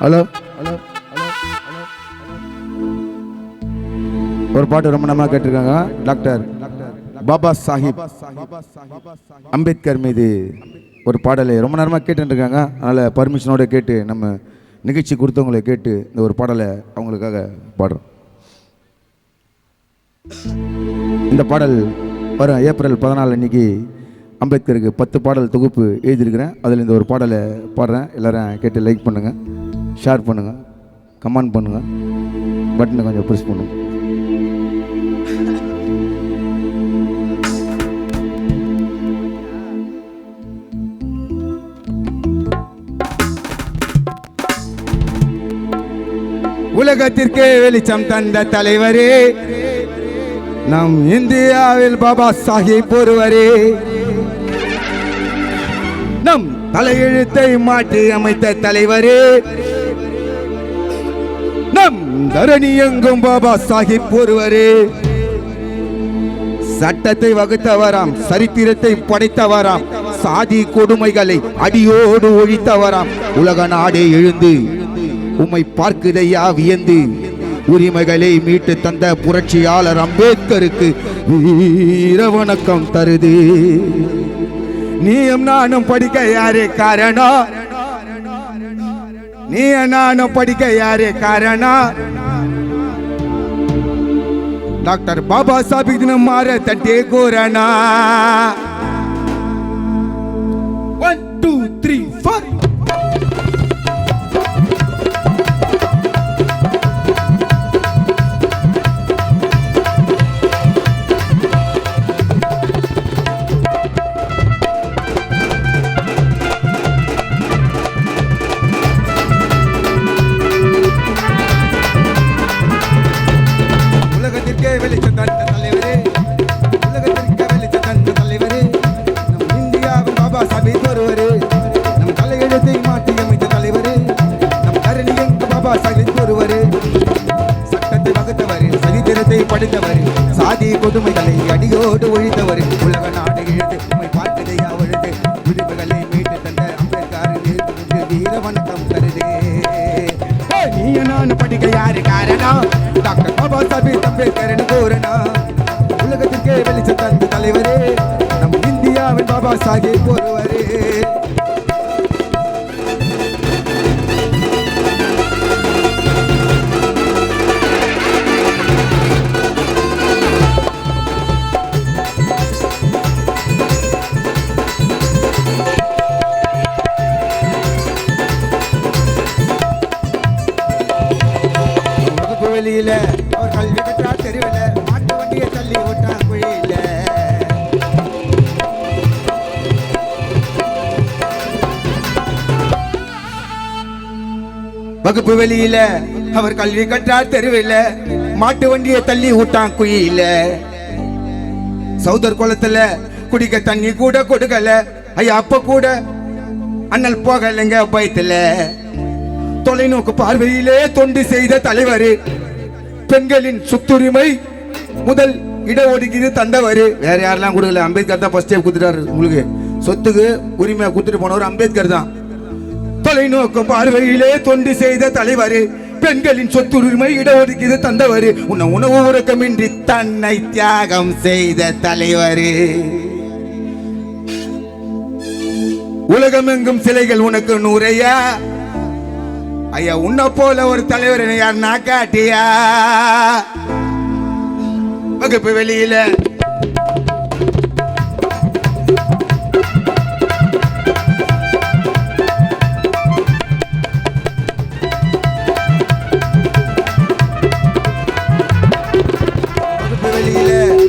Hello hello hello hello ஒரு பாட்டு ரொம்ப நம்ம கேட்டிருக்காங்க. டாக்டர் பாபா சாஹிப் அம்பேத்கர் மீது ஒரு பாடலை ரொம்ப நேரமாக கேட்டுருக்காங்க. அதனால் பர்மிஷனோடு கேட்டு நம்ம நிகழ்ச்சி கொடுத்தவங்களை கேட்டு இந்த ஒரு பாடலை அவங்களுக்காக பாடுறோம். இந்த பாடல் வரும் ஏப்ரல் 14 அன்றைக்கி அம்பேத்கருக்கு 10 பாடல் தொகுப்பு எழுதியிருக்கிறேன். அதில் இந்த ஒரு பாடலை பாடுறேன். எல்லோரும் கேட்டு லைக் பண்ணுங்கள், ஷேர் பண்ணுங்கள், கமெண்ட் பண்ணுங்கள், பட்டனை கொஞ்சம் ப்ரெஸ் பண்ணுங்கள். உலகத்திற்கே வெளிச்சம் தந்த தலைவரே, நம் இந்தியாவில் பாபா சாஹிப் ஒருவரே. நம் தலையெழுத்தை மாற்றி அமைத்த தலைவரே, நம் தரணி எங்கும் பாபா சாஹிப் ஒருவரே. சட்டத்தை வகுத்தவராம், சரித்திரத்தை படைத்தவராம், சாதி கொடுமைகளை அடியோடு ஒழித்தவராம். உலக நாடே எழுந்து உம்மை பார்க்குதையா வியந்து, உரிமைகளை மீட்டு தந்த புரட்சியாளர் அம்பேத்கருக்கு வீர வணக்கம் தருது. நீயும் நானும் படிக்க யாரே காரணம், நீ நானும் படிக்க யாரே காரணம். டாக்டர் பாபா சாஹிப் மாற தட்டே கோரணா. 1 2 3 4. படித்தவர், சாதி கொடுமைகளை அடியோடு ஒழித்தவர். உலக நாடு எழுந்து உண்மை பார்க்கதையா ஒழுது, விடுப்புகளை மீட்டு தந்த அம்பேத்கர் வீர வணக்கம் தருது. நீ நான் படிக்க யாரு காரணம், டாக்டர் பாபா சாஹிப் அம்பேத்கர் கூறனா. உலகத்திற்கே வெளிச்சம் தந்த தலைவரே, நம் இந்தியாவின் பாபா சாஹிப் ஒருவரே. வெளியில அவர் கல்வி கற்றா தெருவில, மாட்டு வண்டியை தள்ளி ஓட்டா குழியில. வகுப்பு வெளியில அவர் கல்வி கற்றார் தெருவில, மாட்டு வண்டியை தள்ளி ஊட்டான் குழியில. சௌதர் குளத்துல குடிக்க தண்ணி கூட கொடுக்கல, ஐயா அப்ப கூட அண்ணல் போகலைங்க பயத்துல. தொலைநோக்கு பார்வையிலே தொண்டு செய்த தலைவர், பெண்களின் சொத்துரிமை முதல் இடஒதுக்கீடு தந்தவர். வேற யாரெல்லாம் கொடுக்கல, அம்பேத்கர் தான் ஃபர்ஸ்ட் கொடுத்துட்டாரு. உங்களுக்கு சொத்துக்கு உரிமை கொடுத்துட்டு போனவர் அம்பேத்கர் தான். தொலைநோக்கு பார்வையிலே தொண்டு செய்த தலைவர், பெண்களின் சொத்துரிமை இடஒதுக்கீடு தந்தவர். உன்னை உணவு உறக்கமின்றி தன்னை தியாகம் செய்த தலைவர். உலகமெங்கும் சிலைகள் உனக்கு நூறையா, ஐயா உன்ன போல ஒரு தலைவர் யார் நான் காட்டியா. வகுப்பு வெளியில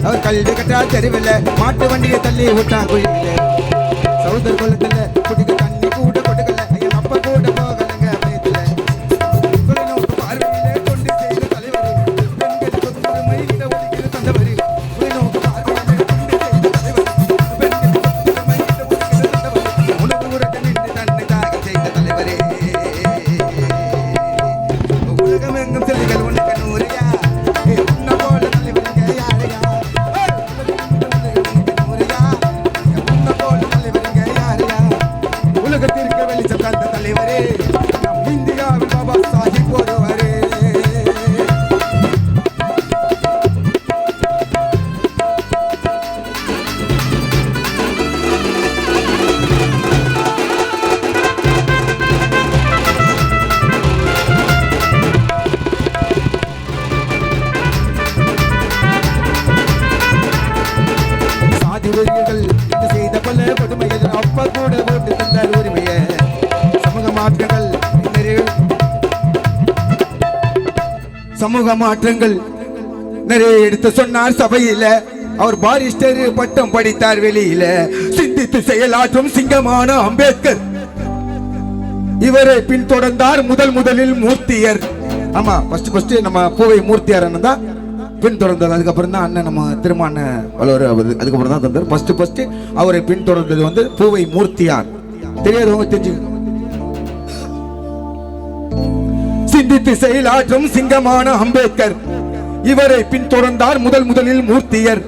அவர் கல்வி கற்றா தெருவில, மாட்டு வண்டியை தள்ளி விட்டான் குழியில. சௌதர் குளத்துல குடிக்க தண்ணி கூட கொடுக்கல, ஐயா அப்ப கூட போகலங்க. உலகத்திற்கு வெளிச்சம் தந்த தலைவரே, நம் இந்தியாவின் பாபா பாபா சாஹிப் ஒருவரே. சாதி வெறியர்கள் இது செய்த பல கொடுமைகள் அப்பா கூட ஓட்டு தந்தார் உரிமையை. சமூக மாற்றங்கள் நிறைய எடுத்து சொன்னார் சபையில. அவர் பாரிஸ்டர் பட்டம் படித்தார் வெளியில. சிந்தித்து செயலாற்றும் சிங்கமான அம்பேத்கர் இவரை பின்தொடர்ந்தார் முதலில் மூர்த்தியர். ஆமா, ஃபர்ஸ்ட் நம்ம பூவை மூர்த்தியார் அண்ணன் தான் பின்தொடர்ந்தது. அதுக்கப்புறம் தான் அண்ணன் நம்ம திருமான வளவர் அதுக்கப்புறம் தான் தந்தார். ஃபர்ஸ்ட் அவரை பின்தொடர்ந்தது பூவை மூர்த்தியார். தெரியாதவங்க தெரிஞ்சு. சிந்தித்து செயலாற்றும் சிங்கமான அம்பேத்கர் இவரை பின்தொடர்ந்தார் முதலில் மூர்த்தியர்.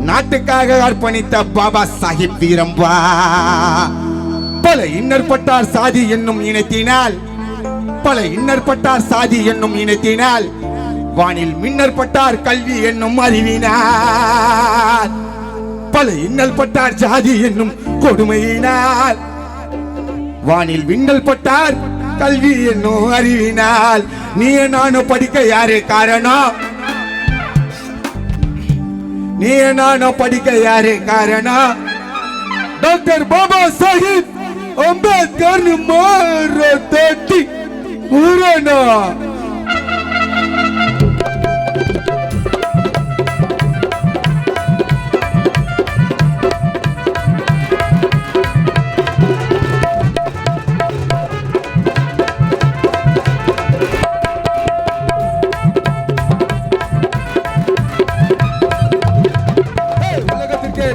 நாட்டுக்காக அர்ப்பணித்த பாபா சாஹிப் வீரம்பா. பல இன்னற்பட்டார் சாதி என்னும் இனத்தினால், பல இன்னற்பட்டார் சாதி என்னும் இனத்தினால், வானில் மின்னற்பட்டார் கல்வி என்னும் அறிவினால். பல இன்னல் பட்டார் ஜாதி என்னும் கொடுமையினால், வானில் விண்ணல் பட்டார் கல்வி என்னும் அறிவினால். நீ நானும் படிக்க யாரு காரணம்? நீ நானும் படிக்க யாரு காரணம்? டாக்டர் பாபா சாஹிப் அம்பேத்கர் மாரதட்டி ஊரனா.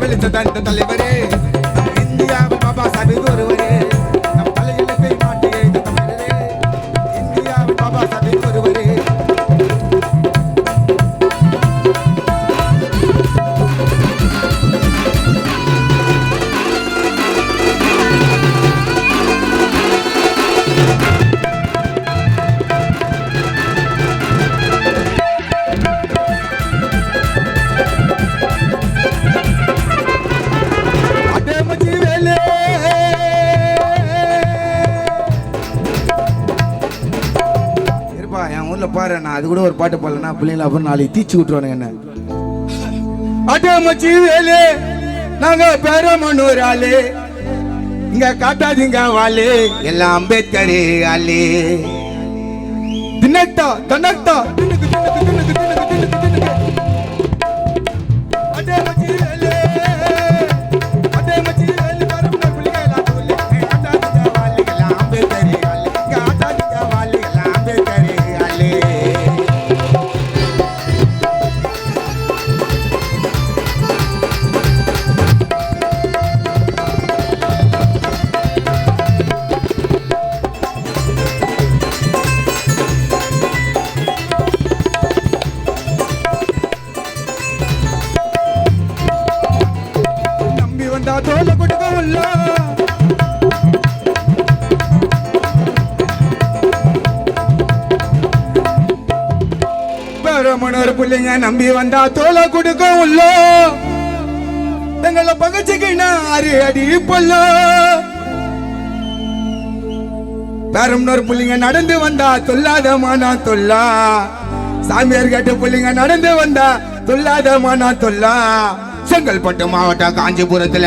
வெளிச்ச தலைவரே இந்தியாவில் பாபா சாஹிப் ஒருவரே. நம் தலையிலத்தை மாட்டி எழுந்த தமிழரே இந்தியாவில் பாபா சாஹிப் ஒருவரே. பாரு, நான் அது கூட ஒரு பாட்டு பாடலன்னா பிள்ளைங்கள அப்புறம் நாளைக்கு தீச்சு விட்டுருவானுங்க என்ன. அட்டமச்சி வேலே நாங்க பெரமனூர் ஆளு, இங்க காட்டாதீங்க வாளே எல்லாம் அம்பேத்கரே ஆளே. தினட்டா தனட்டா அட்டமச்சி வேலே அட்டமச்சி வேலே பெரமனூர் பிள்ளைங்க எல்லாம் காட்டாதீங்க வாளே எல்லாம் அம்பேத்கரே ஆளே. காட்டாதீங்க வாளே எல்லாம் அம்பேத்கரே ஆளே. தோல கொடுக்கவுள்ள பெரமனூர் பிள்ளைங்க நம்பி வந்தா தோல கொடுக்கவுள்ள. எங்களை பகச்சுக்கினா 6 அடி பொல்ல. பெரமனூர் பிள்ளைங்க நடந்து வந்தா தொல்லாத மானா தொல்லா. சாமியார் கேட்ட பிள்ளைங்க நடந்து வந்தா தொல்லாத மானா தொல்லா. செங்கல்பட்டு மாவட்டம் காஞ்சிபுரத்துல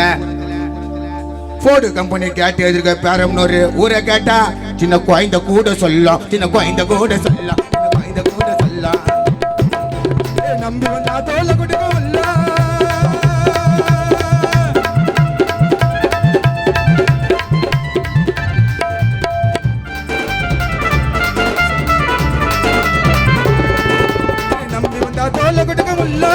போர்டு கம்பெனி கேட்டு எதிர்க்க பெரமனூர் ஊரை கேட்டா சின்ன குழந்தை கூட சொல்லலாம், சின்ன குழந்தை கூட சொல்லலாம், சின்ன குழந்தை கூட சொல்லலாம். நம்பி வந்தா தோல கொடுக்கவில்ல. நம்பி வந்தா தோல கொடுக்கவில்ல.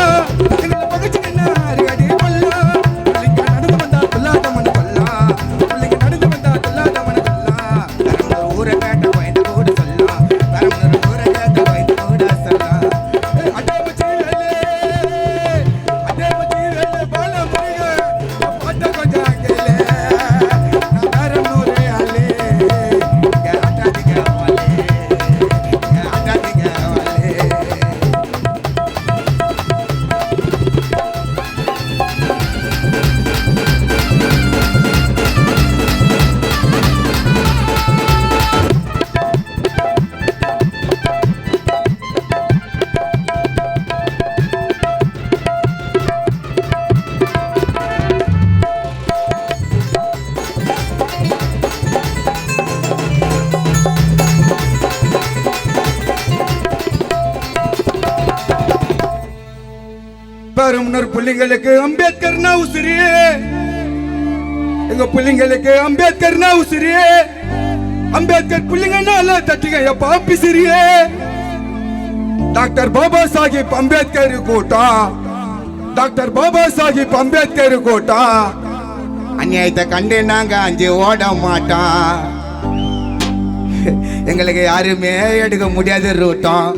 முன்னர் பிள்ளைங்களுக்கு அம்பேத்கர்னா உசிரி, எங்க பிள்ளைங்களுக்கு அம்பேத்கர்னா உசிரி. அம்பேத்கர் பிள்ளைங்கனால தட்டிங்க எப்பா பிசிறியே. டாக்டர் பாபா சாஹிப் அம்பேத்கர் கூட்டம், டாக்டர் பாபா சாஹிப் அம்பேத்கர் கூட்டம். அநியாயத்தை கண்டு நாங்க அஞ்சு ஓட மாட்டோம். எங்களுக்கு யாருமே எடுக்க முடியாத ரூட்டம்.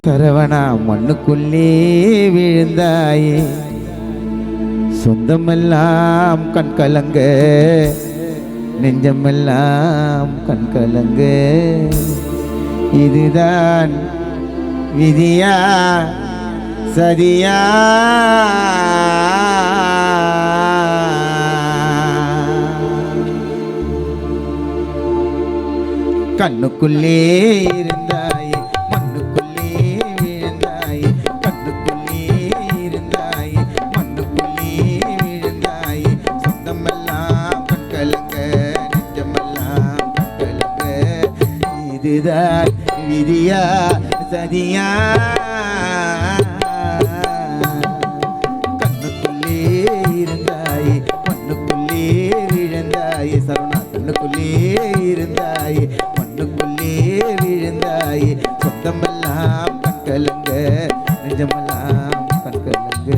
சரவணா மண்ணுக்குள்ளே விழுந்தாயே, சொந்தமெல்லாம் கண் கலங்க, நெஞ்சமெல்லாம் கண் கலங்க. இதுதான் விதியா சதியா? கண்ணுக்குள்ளே இருந்தாயே, மண்ணுக்குள்ளே விழுந்தாயே, கண்ணுக்குள்ளே இருந்தாயே, மண்ணுக்குள்ளே விழுந்தாயே. சொந்தமெல்லாம் கண் கலங்க, நெஞ்சமெல்லாம் கண் கலங்க. இதுதான் விதியா சதியா? கண்ணுக்குள்ளே இருந்தாயே, மண்ணுக்குள்ளே விழுந்தாயே. சரவணா கண்ணுக்குள்ளே இருந்தாயே, மண்ணுக்குள்ளே விழுந்தாயே. சொந்தமெல்லாம் கண் கலங்க, நிஜமெல்லாம் கண் கலங்க.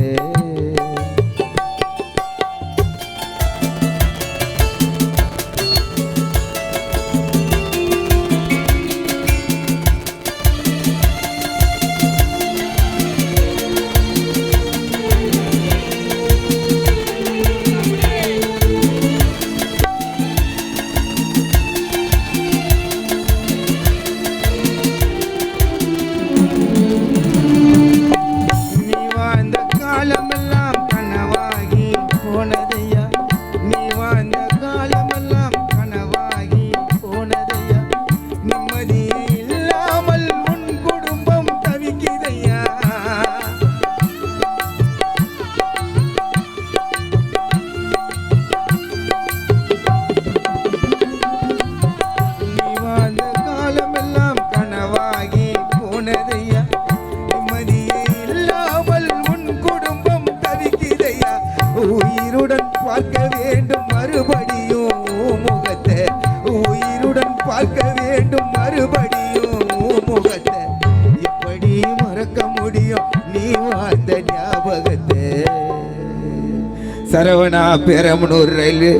சரவணா பெரம்பலூர் ரயில்வே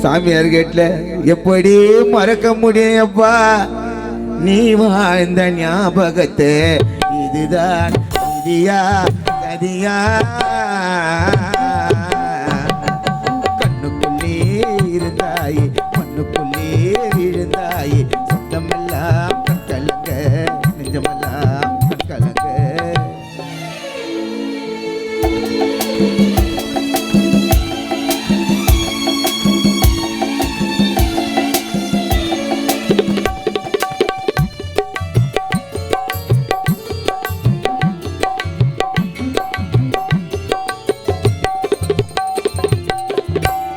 சாமியார் கேட்ல எப்படி மறக்க முடியப்பா நீ வாழ்ந்த ஞாபகத்தை? இதுதான் விதியா சதியா? கண்ணுக்குள்ளே இருந்தாயே, மண்ணுக்குள்ளே விழுந்தாயே. சொந்தமெல்லாம் கண் கலங்க, நெஞ்சமெல்லாம் கண் கலங்க.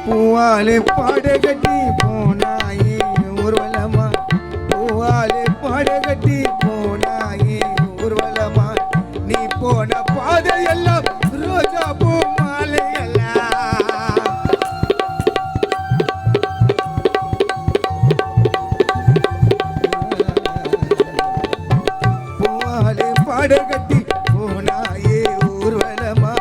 பூவாலே பாட கட்டி போனாயே ஊர்வலமா, பூவாலே பாட கட்டி போனாயே ஊர்வலமா. நீ போன பாதையெல்லாம் ரோஜா பூ மாலையெல்லாம். பூவாலே பாட கட்டி போனாயே ஊர்வலமா.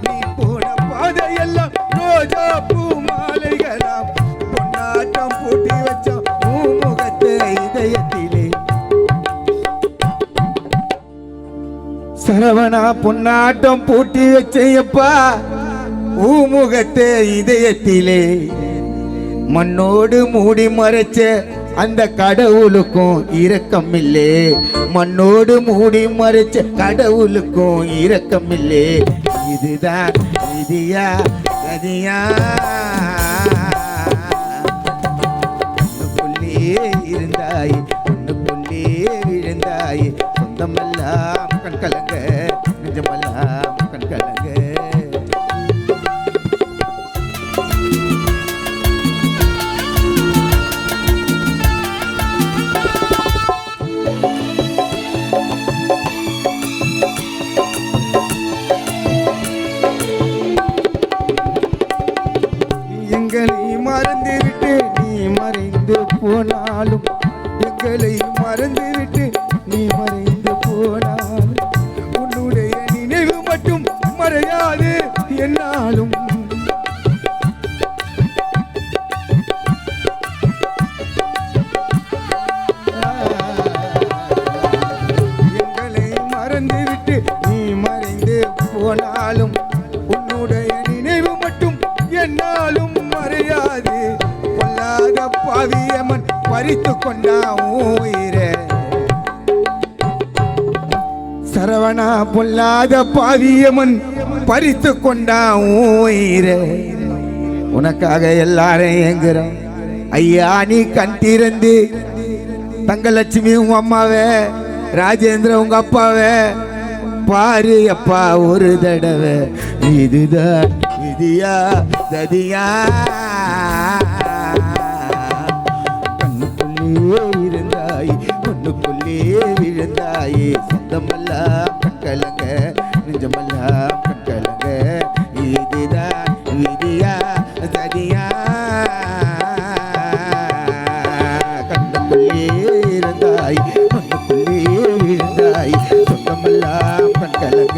நீ போன பாதையெல்லாம் ரோஜா பூ மாலைகளாம். பொன்னாட்டம் பூட்டி வச்சோம் முகத்தை இதயத்திலே. சரவணா பொன்னாட்டம் பூட்டி வச்சையப்பா ஊமுகத்தை இதயத்திலே மண்ணோடு மூடி மறைச்ச அந்த கடவுளுக்கும் இரக்கம் இல்லே. மண்ணோடு மூடி மறைச்ச கடவுளுக்கும் இரக்கம் இல்லே. இதுதான் விதியா கதியா ஒன்னுக்குள்ளே இருந்தாய் ஒன்னுக்குள்ளே விழுந்தாய். சொந்தமெல்லாம் கண் கலங்க நிஜமெல்லாம் கண் கலங்க. எங்களை மறந்துவிட்டு நீ மறைந்து போனாலும் எங்களை மறந்துவிட்டு நீ மறைந்து போனாலும் உன்னுடைய நினைவு மட்டும் மறையாது என்னாலும். எங்களை மறந்துவிட்டு நீ மறைந்து போனாலும் உன்னுடைய நினைவு மட்டும் என்னாலும் மறையாது. பொல்லாத பாவியம்மன் பறித்து கொண்டான் உயிரே. சரவணா பொல்லாத பாவியம்மன் பறித்து கொண்டான் உயிரே. உனக்காக எல்லாரும் ஏங்குறோம் ஐயா. நீ கண் திறந்து தங்கலட்சுமி உங்க அம்மாவே, ராஜேந்திர உங்க அப்பாவே பாரு அப்பா ஒரு தடவை. இதுதான் விதியா ததியா. கண்ணுக்குள்ளே இருந்தாய் கண்ணுக்குள்ளே விழுந்தாய். சொந்தமெல்லாம் கண்கலங்க நெஞ்சமெல்லாம் கண்கலங்க. இதுதான் விதியா ததியா. கண்ணுக்குள்ளே இருந்தாய் கண்ணுக்குள்ளே விழுந்தாய். சொந்தமெல்லாம் கண்கலங்க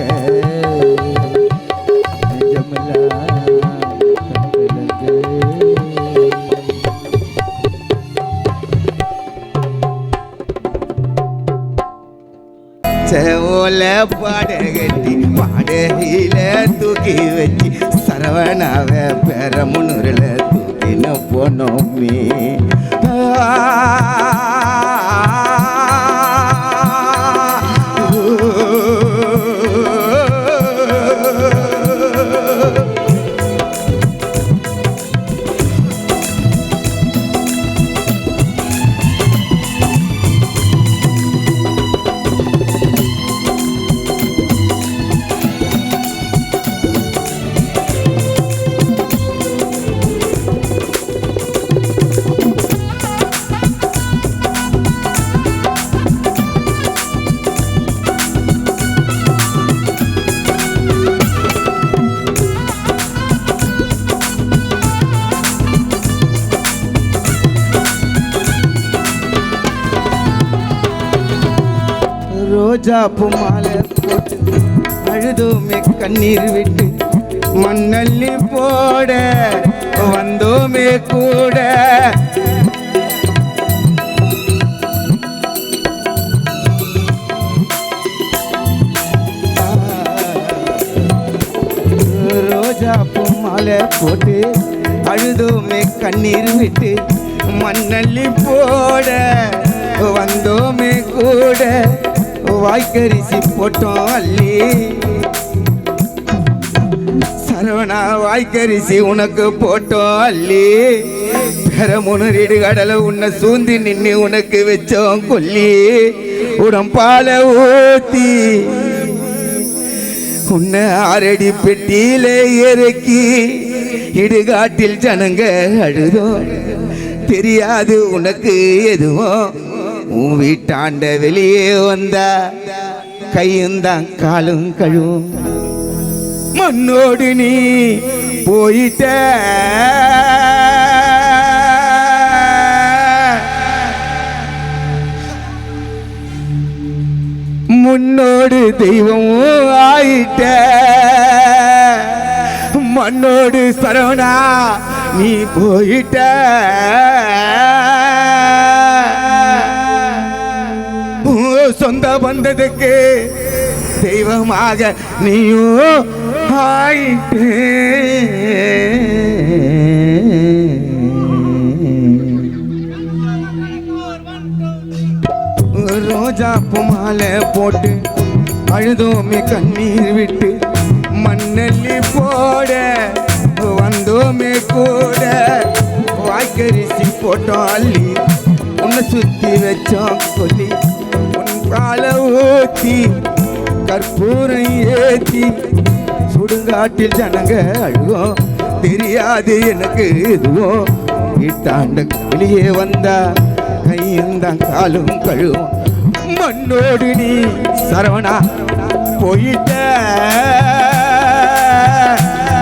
ஓல பாடகட்டி பாடையில தூக்கி வச்சு சரவணாவ பெரமுனூரில் தூக்கின்னு போனோமே. ரோஜாப்பு மாலை போட்டு அழுதோமே கண்ணீர் விட்டு மண்ணள்ளி போட வந்தோமே கூட. ரோஜாப்பு மாலை போட்டு அழுதோமே கண்ணீர் விட்டு மண்ணள்ளி போட வந்தோமே கூட. வாய்க்கரிசி போட்டோம் அள்ளி சரவணா வாய்க்கரிசி உனக்கு போட்டோம் அள்ளி. பெரமுனூர் கடலை உன்னை சூந்தி நின்று உனக்கு வச்சோம் கொல்லி. உடம்பால ஊத்தி உன்னை ஆரடி பெட்டியில இறக்கி இடுகாட்டில் ஜனங்க அழுதோ. தெரியாது உனக்கு எதுவும் உன் வீட்டாண்ட வெளியே வந்தா கையுந்தான் காலும் கழுவும். மண்ணோடு நீ போயிட்ட முன்னோடு தெய்வமும் ஆயிட்ட. மண்ணோடு சரவணா நீ போயிட்ட. சொந்த பந்தத்துக்கு தெய்வமாக நீயும் ரோஜாப்பு மாலை போட்டு அழுதோமே கண்ணீர் விட்டு மண்ணல்லி போட வந்தோமே கூட வாய்க்கரிசி போட்டோம் அள்ளி உன்னை சுத்தி வச்சோம் கொல்லி உன் பால ஊத்தி கற்பூரம் ஏத்தி சுடுகாட்டில் ஜனங்க அழுவோம் தெரியாது எனக்கு எதுவும் வீட்டாண்ட வெளியே வந்தா கையுந்தான் காலும் கழுவும் மண்ணோடு நீ சரவணா போயிட்ட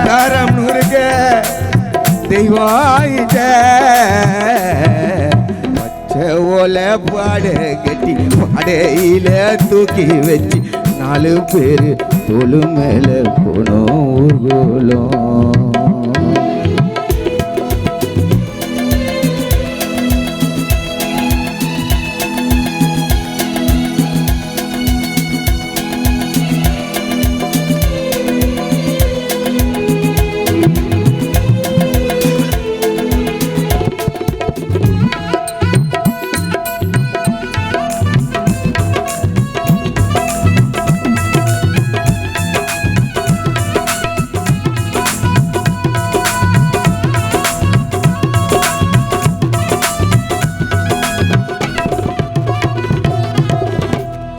தாரம் நூறுக தெய்வாயிட்ட பச்சை ஓலை பாட கட்டி பாடையில தூக்கி வச்சு 4 பேரு தோளு மேல போனோம் ஊர்கோலம்.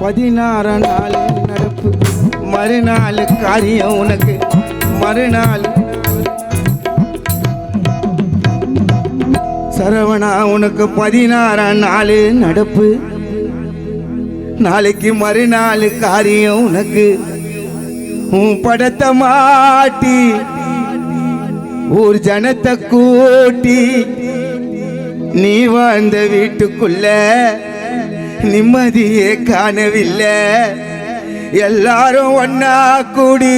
பதினாறு நாள் நடப்பு மறுநாள் காரியம் உனக்கு மறுநாள் சரவணா உனக்கு 16 நாள் நடப்பு நாளைக்கு மறுநாள் காரியம் உனக்கு உன் படத்தை மாட்டி ஊர் ஜனத்தை கூட்டி நீ வாழ்ந்த வீட்டுக்குள்ள நிம்மதியே காணவில்லை எல்லாரும் ஒன்னா கூடி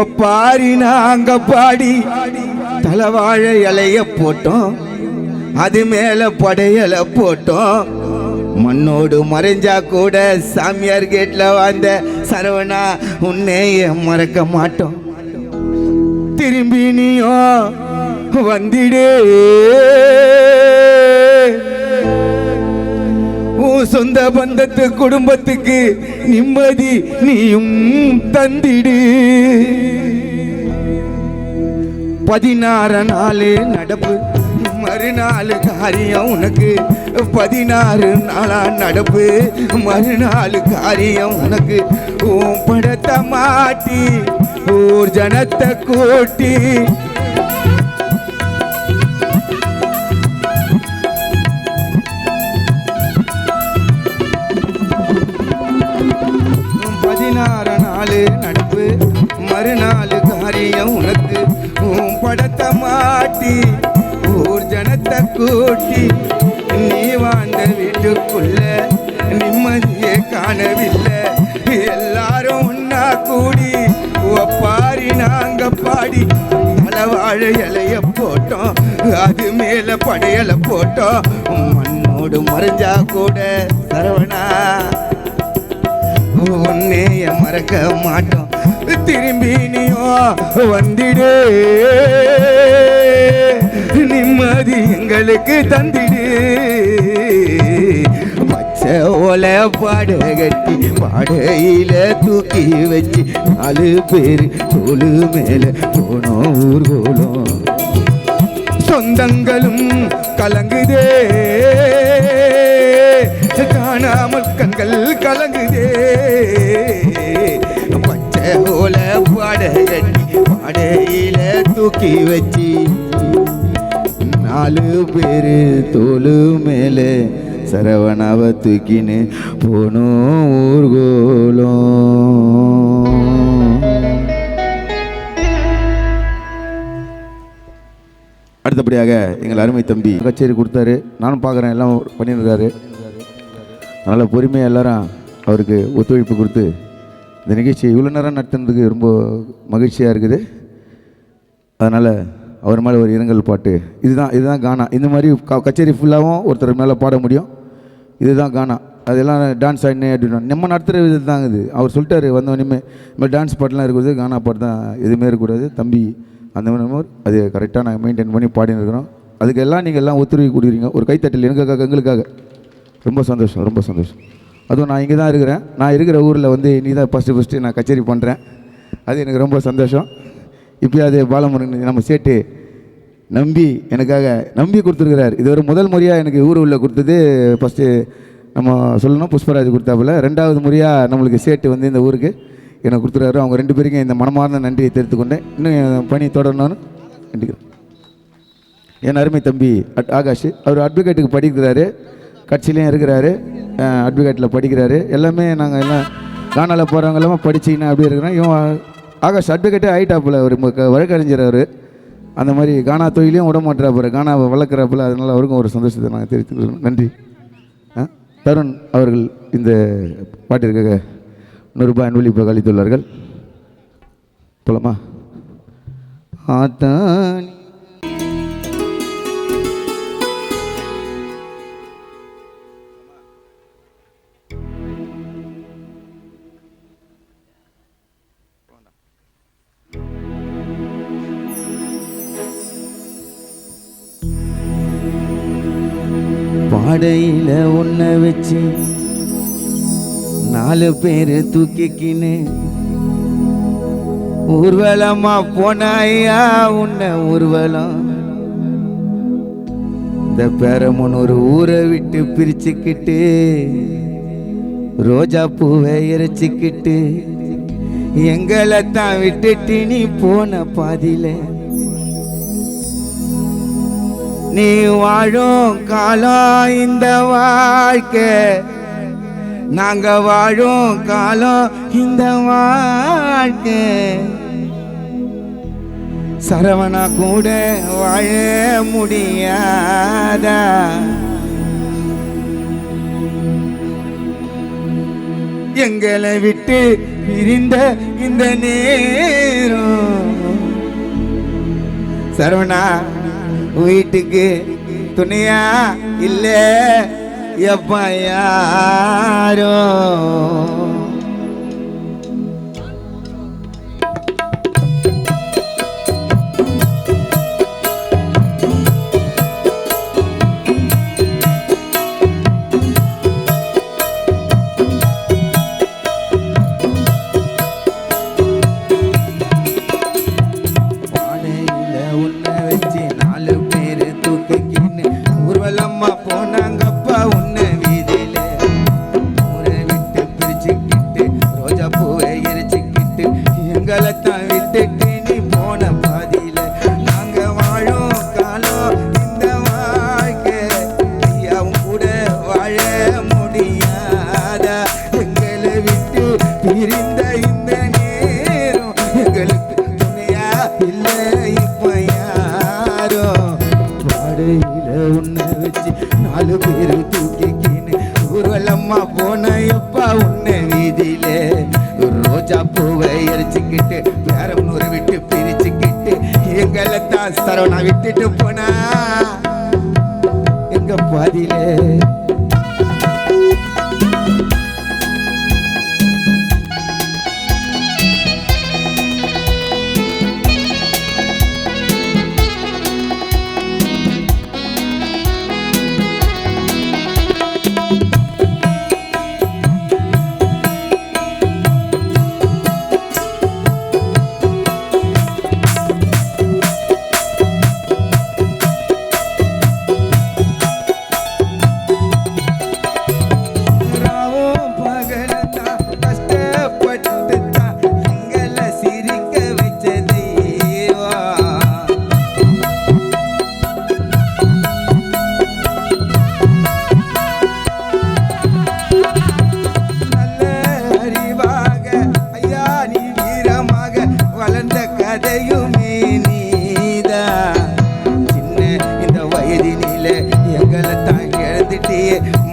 ஒப்பாரி நாங்க பாடி தலவாழ இலைய போட்டோம் அது மேல படையல போட்டோம் மண்ணோடு மறைஞ்சா கூட சாமியார் கேட்ல வந்த சரவணா உன்னைய மறக்க மாட்டோம் திரும்பி நீயோ வந்திடே சொந்த பந்தத்து குடும்பத்துக்கு நிம்மதி நீயும் தந்திடு 16 நாள் நடப்பு மறுநாள் காரியம் உனக்கு 16 நாளா நடப்பு மறுநாள் காரியம் உனக்கு உன் படத்தை மாட்டி ஊர் ஜனத்தை கூட்டி நடப்பு மறுநாள் காரியம் உனக்கு உன் படத்தை மாட்டி ஊர் ஜனத்தை கூட்டி நீ வாழ்ந்த வீட்டுக்குள்ள நிம்மதியே காணவில்லை எல்லாரும் ஒன்னா கூடி ஒப்பாரி நாங்க பாடி தலவாழ இலைய போட்டோம் அது மேல படையல போட்டோம் மண்ணோடு மறைஞ்சா கூட சரவணா உன்னைய மறக்க மாட்டோம் திரும்பி நீயோ வந்திடு நிம்மதி எங்களுக்கு தந்திடு பச்சை ஓலை பாட கட்டி பாடையில தூக்கி வச்சு 4 பேரு தோளு மேல போனோம் ஊர்கோலம் சொந்தங்களும் கலங்குதே காணாமல் கண்கள் கலங்குதே பச்சை ஓலை பாட கட்டி பாடையில தூக்கி வச்சு 4 பேரு தோளு மேல சரவணாவை தூக்கின்னு போனோம் ஊர்கோலம். அடுத்தபடியாக எங்கள் அருமை தம்பி கச்சேரி கொடுத்தாரு. நானும் பார்க்குறேன், எல்லாம் பண்ணியிருக்காரு. அதனால் பொறுமையாக எல்லாரும் அவருக்கு ஒத்துழைப்பு கொடுத்து இந்த நிகழ்ச்சியை இவ்வளோ நேரம் நடத்துனதுக்கு ரொம்ப மகிழ்ச்சியாக இருக்குது. அதனால் அவர் மேலே ஒரு இரங்கல் பாட்டு. இதுதான் கானா. இந்த மாதிரி கச்சேரி ஃபுல்லாகவும் ஒருத்தர் மேலே பாட முடியும். இதுதான் கானா. அதெல்லாம் டான்ஸ் ஆடினே அப்படின்னு நம்ம நடத்துகிற விதம் தாங்க இது. அவர் சொல்லிட்டாரு வந்தவொடனே இந்த டான்ஸ் பாட்டெலாம் இருக்கிறது, கானா பாட்டு தான் எதுவுமே இருக்கக்கூடாது தம்பி, அந்த மாதிரி அது கரெக்டாக நாங்கள் மெயின்டைன் பண்ணி பாடின்னு இருக்கிறோம். அதுக்கெல்லாம் நீங்கள் எல்லாம் ஒத்துழைப்பு கொடுக்குறீங்க. ஒரு கைத்தட்டல் எனக்காக, எங்களுக்காக. ரொம்ப சந்தோஷம், ரொம்ப சந்தோஷம். அதுவும் நான் இங்கே தான் இருக்கிறேன். நான் இருக்கிற ஊரில் வந்து நீ தான் ஃபஸ்ட்டு நான் கச்சேரி பண்ணுறேன். அது எனக்கு ரொம்ப சந்தோஷம். இப்போ அது பாலமுருகன் நம்ம சேட்டு நம்பி எனக்காக நம்பி கொடுத்துருக்கிறார். இது ஒரு முதல் முறையாக எனக்கு ஊர் உள்ள கொடுத்தது. ஃபஸ்ட்டு நம்ம சொல்லணும் புஷ்பராஜ் கொடுத்தாப்புல. ரெண்டாவது முறையாக நம்மளுக்கு சேட்டு வந்து இந்த ஊருக்கு எனக்கு கொடுத்துருக்காரு. அவங்க 2 பேருக்கும் இந்த மனமார்ந்த நன்றியை தெரிவித்துக்கொண்டேன். இன்னும் பணி தொடரணும்னு வேண்டிக்கிறேன். என் அருமை தம்பி ஆகாஷ், அவர் அட்வொகேட்டுக்கு படிக்கிறாரு, கட்சியிலையும் இருக்கிறாரு, அட்வொகேட்டில் படிக்கிறாரு. எல்லாமே நாங்கள் எல்லாம் கானாவில் போகிறவங்க எல்லாமே படிச்சிங்கன்னா அப்படி இருக்கிறோம். இவன் ஆகாஷ் அட்வொகேட்டே ஆகிட்டாப்புல, ஒரு வழக்கறிஞர் அவர். அந்த மாதிரி கானா தொழிலையும் விட மாட்டாப்புற, கானாவை வளர்க்குறாப்புல. அதனால் அவருக்கும் ஒரு சந்தோஷத்தை நாங்கள் தெரிவித்துக்கிறோம். நன்றி. தருண் அவர்கள் இந்த பாட்டிற்காக 100 ரூபாய் அன்பளிப்பாக அளித்துள்ளார்கள். போலாமா? ஆத்தான் பாடையில் உன்னை வச்சு 4 பேர் தூக்கிக்கின்னு ஊர்வலமா போனாயா உன்னை ஊர்வலம். இந்த பேரமுன் ஒரு ஊரை விட்டு பிரிச்சுக்கிட்டு ரோஜா பூவை இறைச்சிக்கிட்டு எங்களை தான் விட்டுட்டு நீ போன பாதியில நீ வாழும் காலம் இந்த வாழ்க்கை, நாங்க வாழும் காலம் இந்த வாழ்க்கை. சரவணா கூட வாழ முடியாதா? எங்களை விட்டு பிரிந்த இந்த நேரம் சரவணா வீட்டுக்கு துணையா இல்ல எப்ப யாரோ. ஊர்வலம்மா போன எப்பா உன்னை வீதியில ரோஜா பூவை எரிச்சுக்கிட்டு பேரமுறை விட்டு பிரிச்சுக்கிட்டு எங்களை தான் சரவணா விட்டுட்டு போனா எங்க பாதியில.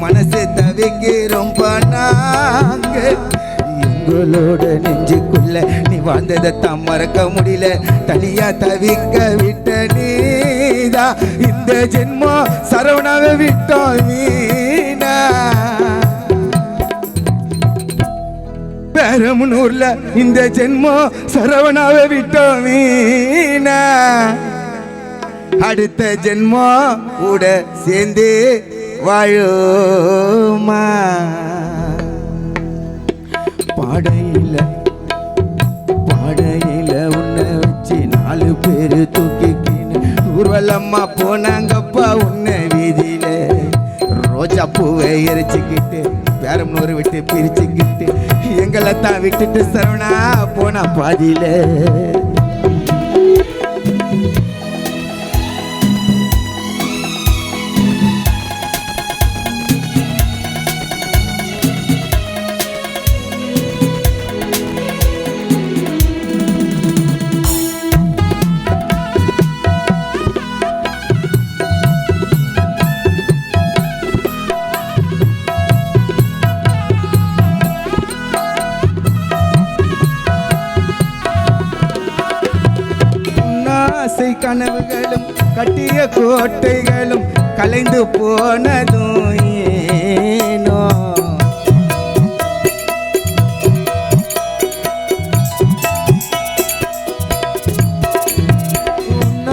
மனசு தவிக்கிறோம் பண்ணாங்க எங்களோட நெஞ்சுக்குள்ள நீ வாழ்ந்ததைத்தான் மறக்க முடியல. தனியா தவிக்க விட்ட நீதா இந்த ஜென்மம் சரவணாவை விட்டோம் வீணா. பெரம்பலூர்ல இந்த ஜென்மம் சரவணாவை விட்டோமீனா அடுத்த ஜென்மம் கூட சேர்ந்து வாழுமா பாடையில உன்னை வச்சு 4 பேரு தூக்கிக்கின்னு ஊர்வலம்மா போனாங்கப்பா உன்னை வீதியில ரோஜா பூவை எரிச்சுக்கிட்டு பெரம்பலூர் விட்டு பிரிச்சுக்கிட்டு எங்களை தான் விட்டுட்டு சரவணா போனா பாதியில ஆசை கனவுகளும் கட்டிய கோட்டைகளும் கலைந்து போனதும் ஏனோ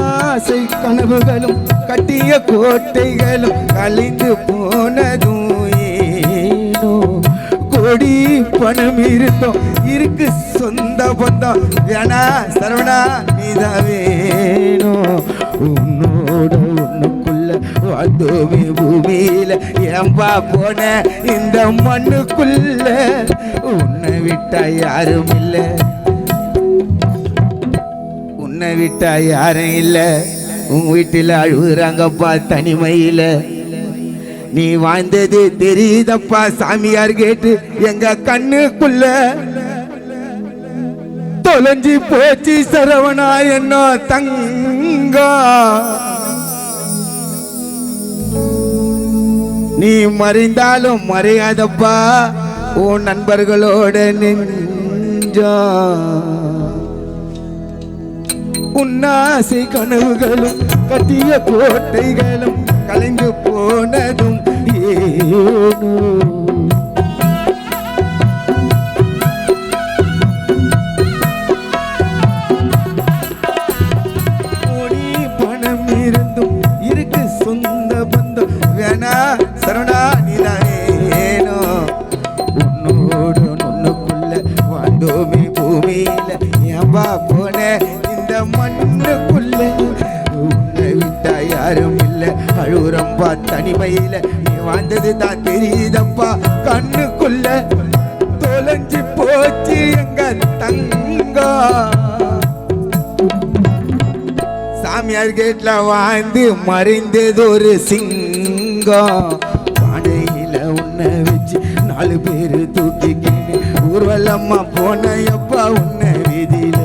ஆசை கனவுகளும் கட்டிய கோட்டைகளும் கலைந்து போனதும் ஏனோ கோடி பணம் இருந்தோம் இருக்கு சொந்த பந்தம் வேணா சரவணா நீதான் வேணும் உன்னோட ஒண்ணுக்குள்ள வாழ்ந்தோமே பூமியில ஏம்பா போன இந்த மண்ணுக்குள்ள உன்னை விட்டா யாரும் இல்ல உன்னை விட்டா யாரும் இல்ல உன் வீட்டில் அழுகுறாங்கப்பா தனிமையில நீ வாழ்ந்தது தெரியுதப்பா சாமியார் கேட்டு எங்க கண்ணுக்குள்ள தொலைஞ்சி போச்சு சரவணா என்ன தங்க நீ மறைந்தாலும் மறையாதப்பா உன் நண்பர்களோட நெஞ்சா உன்னாசை கனவுகளும் கட்டிய கோட்டைகளும் கலைந்து போனதும் ஏனோ கோடி பணம் இருந்தும் இருக்கு சொந்த பந்தம் வேணா சரவணா நீதானேனோ உன்னோடு நொன்னுக்குள்ள வாழ்ந்தோமே பூமியில ஏம்பா போன இந்த மண்ணுக்குள்ள உன்னை விட்டா யாரும் இல்ல அழுகுறம்பா தனிமையில நீ வாழ்ந்தது தான் தெரியுதப்பா கண்ணுக்குள்ள தொலைஞ்சி போச்சு எங்க தங்கம் சாமியார் கேட்ல வாழ்ந்து மறைந்தது ஒரு சிங்கம் பாடையில உன்னை வச்சு 4 பேரு தூக்கிக்கின்னு ஊர்வலம்மா போன எப்பா உன்னை வீதியில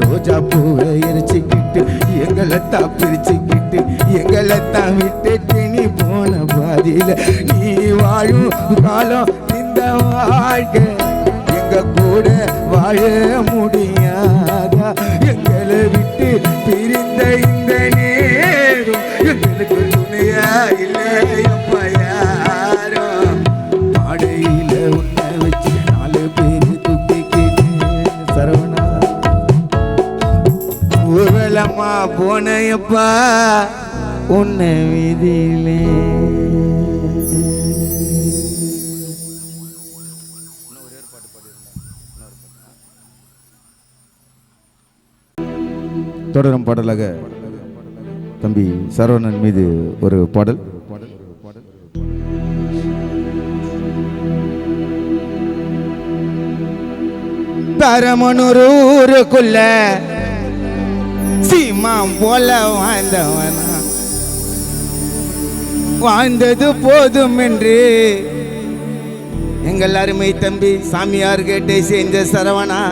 ரோஜா பூவை எரிச்சுக்கிட்டு எங்களைத்தான் பிரிச்சுக்கிட்டு எங்களைத்தான் விட்டுட்டு நீ போன பாதியில நீ வாழும் காலம் இந்த வாழ்க்கை எங்க கூட வாழ முடியாதா எங்களை விட்டு பிரிந்த இந்த நேரம் எங்களுக்கு துணையா இல்லையப்பா யாரோ பாடையில உன்னை வச்சு 4 பேரு தூக்கிக்கிட்டு சரவணா ஊர்வலம்மா போனையப்பா உன்னை வீதியிலே தொடரும் பாடலாக தம்பி சரவணன் மீது ஒரு பாடல். பெரம்பலூர் ஊருக்குள்ள சீமான் போல வாழ்ந்தவனா வாழ்ந்தது போதும் என்று எங்கள் அருமை தம்பி சாமியார் கேட்டை சேர்ந்த சரவணா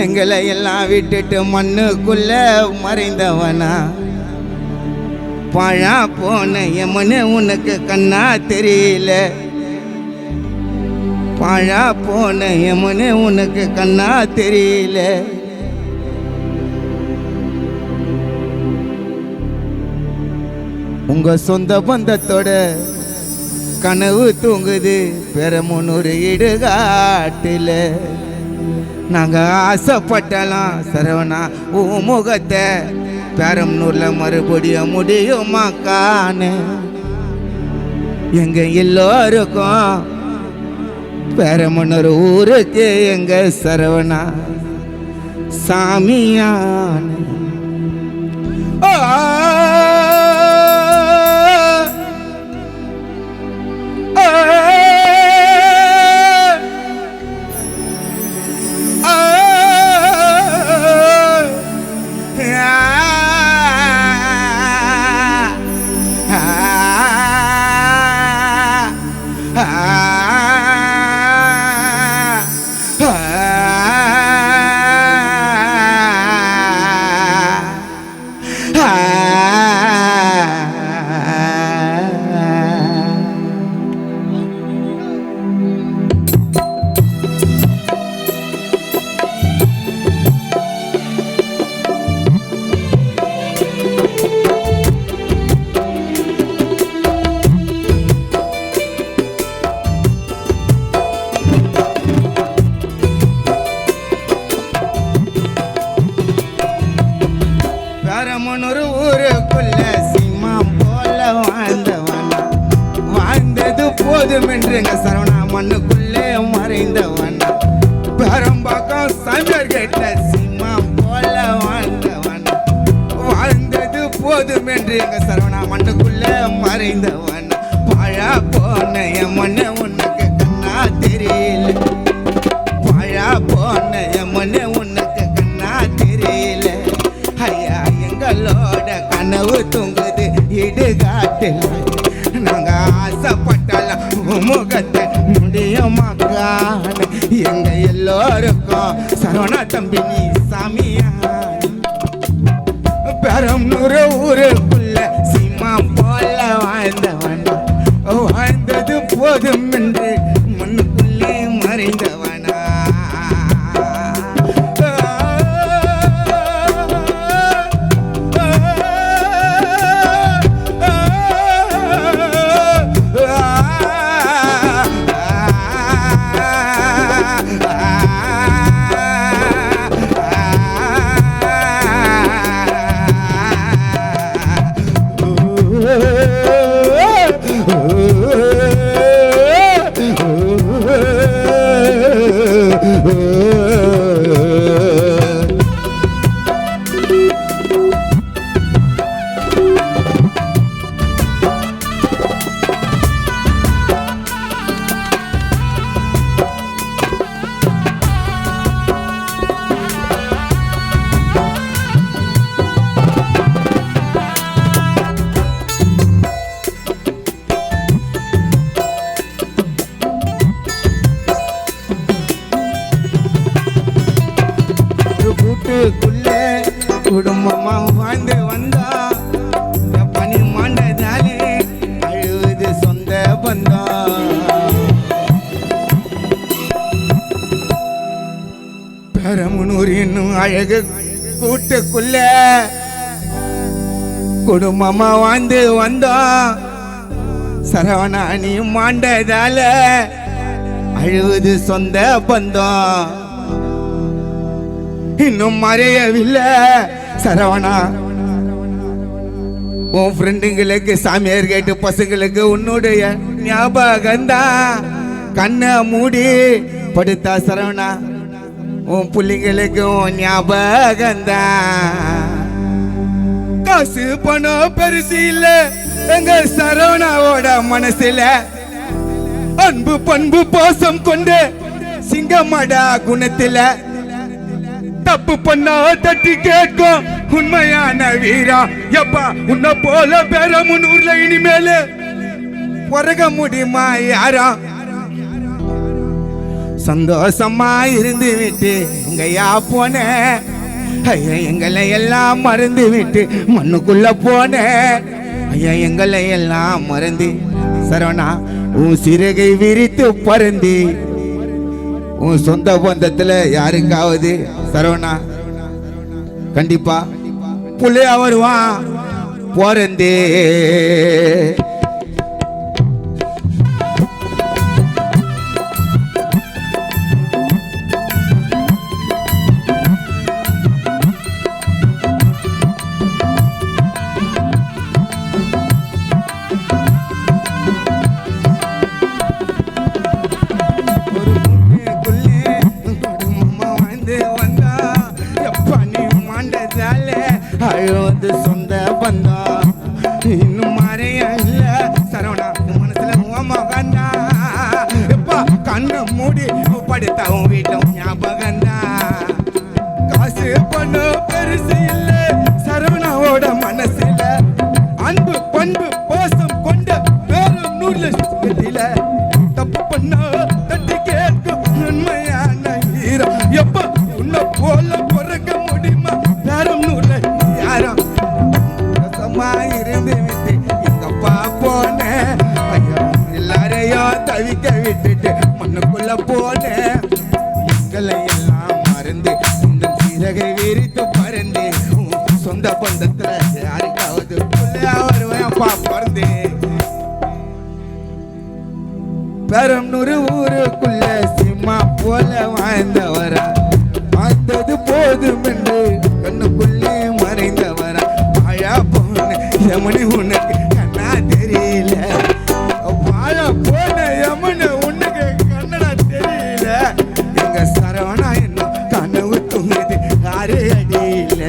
எங்களை எல்லாம் விட்டுட்டு மண்ணுக்குள்ள மறைந்தவனா பழா போன எமனு உனக்கு கண்ணா தெரியல பழா போன எமனு உனக்கு கண்ணா தெரியல உங்க சொந்த பந்தத்தோட கனவு தூங்குது பெரமுனூர் இடுகாட்டில். நாங்கள் ஆசைப்பட்டலாம் சரவணா உன் முகத்தை பெரம்பலூரில் மறுபடியும் முடியுமாக்கான்னு. எங்க எல்லோருக்கும் பெரமுனூர் ஊருக்கு எங்க சரவணா சாமியான. பெரமுனூர் ஊருக்குள்ள சிம்மம் போல வாழ்ந்தவனா, வாழ்ந்தது போதும் என்று எங்க சரவணா மண்ணுக்குள்ளே மறைந்தவனா. பெரம்பாக்கம் சாமியார் கேட்ட சிம்மம் போல வாழ்ந்தவனா, வாழ்ந்தது போதும் என்று எங்க சரவணா மண்ணுக்குள்ளே மறைந்தவனா. பழா போன என் மண்ணு உனக்கு கண்ணா தெரியல, பழா போன என் மண்ணு உனக்கு கண்ணா தெரியல. ஐயா எங்களோட கனவு தூங்குது இடுகாட்டில். நாங்க ஆசைப்பட்டாலும் முகத்தை முடியுமாக்கான. எங்க எல்லோருக்கும் சரவணா தம்பி நீ சாமியான. பெரம்பலூர் ஊருக்குள்ள சிம்மம் போல வாழ்ந்தவனா, வாழ்ந்தது போதும் என்று மண்ணுக்குள்ளே மறைந்தவனா. வீட்டுக்குள்ளே குடும்பமா வாழ்ந்து வந்தா, பனி மாண்டதாலே அழுவது சொந்த பந்தம். பெரமுனூர் என்னும் அழகு கூட்டுக்குள்ள குடும்பமா வாழ்ந்து வந்தோம். சரவணா நீ மாண்டதால அழுவது சொந்த பந்தம். இன்னும் மறையவில்லை சரவணா. உன் ஃப்ரெண்டுங்களுக்கு சாமியார் கேட்டு பசங்களுக்கு உன்னுடைய ஞாபகம்தான். கண்ணை மூடி படுத்தா சரவணா உன் பிள்ளைங்களுக்கு உன் ஞாபகம்தான். காசு பணம் பெருசு இல்ல எங்க சரவணாவோட மனசுல. அன்பு பண்பு பாசம் கொண்டு சிங்கமடா குணத்துல. தப்பு பண்ணா தட்டி கேட்கும் உண்மையான வீரா. எப்பா உன்னை போல பெரமுனூர்ல இனிமேல பிறக முடியுமா யாரா? சந்தோஷமா இருந்து விட்டு எங்கயா போன. ஐயா எங்களை எல்லாம் மறந்து விட்டு மண்ணுக்குள்ள போன. ஐயா எங்களை எல்லாம் மறந்து சரவணா உன் சிறகை விரித்து பறந்து உன் சொந்த பந்தத்துல யாருக்காவது சரவணா கண்டிப்பா புள்ளையா வருவான். போறந்தே அழுவது சொந்த பந்தம் இன்னும் மறைய இல்ல சரவணா மனசுல மகந்தா எப்பா கண்ணை மூடி படுத்தவும் வீட்டும் ஞாபகந்தா காசு பண்ணு பெருசு இல்ல சரவணாவோட மனசுல அன்பு பண்பு பாசம் கொண்ட வேறும் நூல்ல தப்பு பண்ண தட்டி கேட்கும் உண்மையான ஈரம் எப்ப உன்னை போல பிறக்க முடியுமா வேறும் நூல்ல யாரும் இருந்து விட்டு எங்கப்பா போன ஐயா எல்லாரையும் தவிக்க விட்டுட்டு மண்ணுக்குள்ள போன எங்களை எல்லாம் மறந்து இந்த சிறகை விரித்து பறந்து சொந்த பந்தத்துல யாருக்காவது பிள்ளையா வருவேன் அப்பா பிறந்து பெரம்பலூர் ஊருக்குள்ள சிம்மா போல வாழ்ந்தவரா பார்த்தது போதும் என்று கண்ணுக்குள்ளே மறைந்தவரா வாழா போன யமுனை உனக்கு கண்ணா தெரியல வாழா போன யமுனை உனக்கு கண்ணடா தெரியல எங்க சரவணா என்ன கனவு தூங்குது யாரே அடியில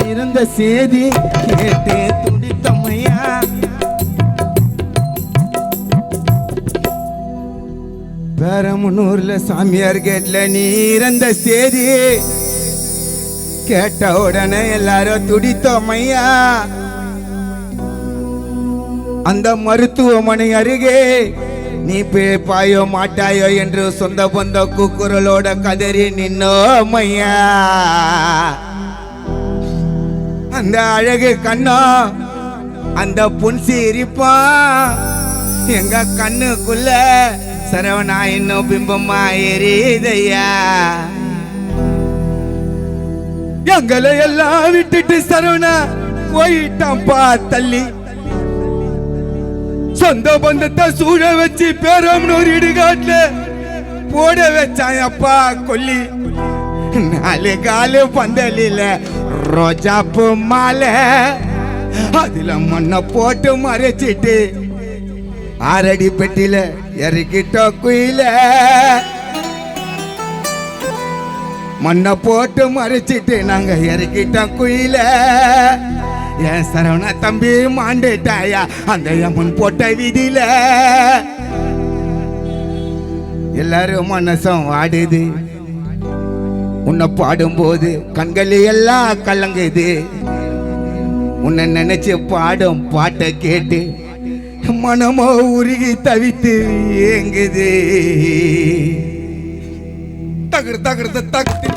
இருந்த சேதி கேட்டு துடித்தம்மையா பெரம்பலூர்ல சாமியார் கேட்ல நீ இறந்த சேதி கேட்ட உடனே எல்லாரும் துடித்தோமையா அந்த மருத்துவமனை அருகே நீ பாயோ மாட்டாயோ என்று சொந்த பந்த கூக்குரலோட கதறி நின்னோமையா அந்த அழகு கண்ணா அந்த புன்சிரிப்பா எங்க கண்ணுக்குள்ள சரவணா இன்னும் பிம்பமா எரியுதையா எங்களை எல்லாம் விட்டுட்டு சரவணா போயிட்டான்பா தள்ளி சொந்த பந்தத்தை சூழ வச்சு பெரம்பலூர் இடுகாட்டுல போட வச்சான் அப்பா கொல்லி நாலு காலு பந்தலில ரோஜாப்பு மாலை அதுல மண்ணை போட்டு மறைச்சிட்டு ஆரடி பெட்டில இறக்கிட்ட குயில மண்ணை போட்டு மறைச்சிட்டு நாங்க இறக்கிட்டோம் குயில என் சரவணா தம்பி மாண்டுட்டாயா அந்த யமன் போட்ட விதியில எல்லாரும் மனசும் வாடுது உன்னை பாடும்போது கண்கள் எல்லாம் கலங்குது உன்னை நினைச்சு பாடும் பாட்டை கேட்டு மனமோ உருகி தவித்து ஏங்குது தகர் தகர்த்த தகர்த்து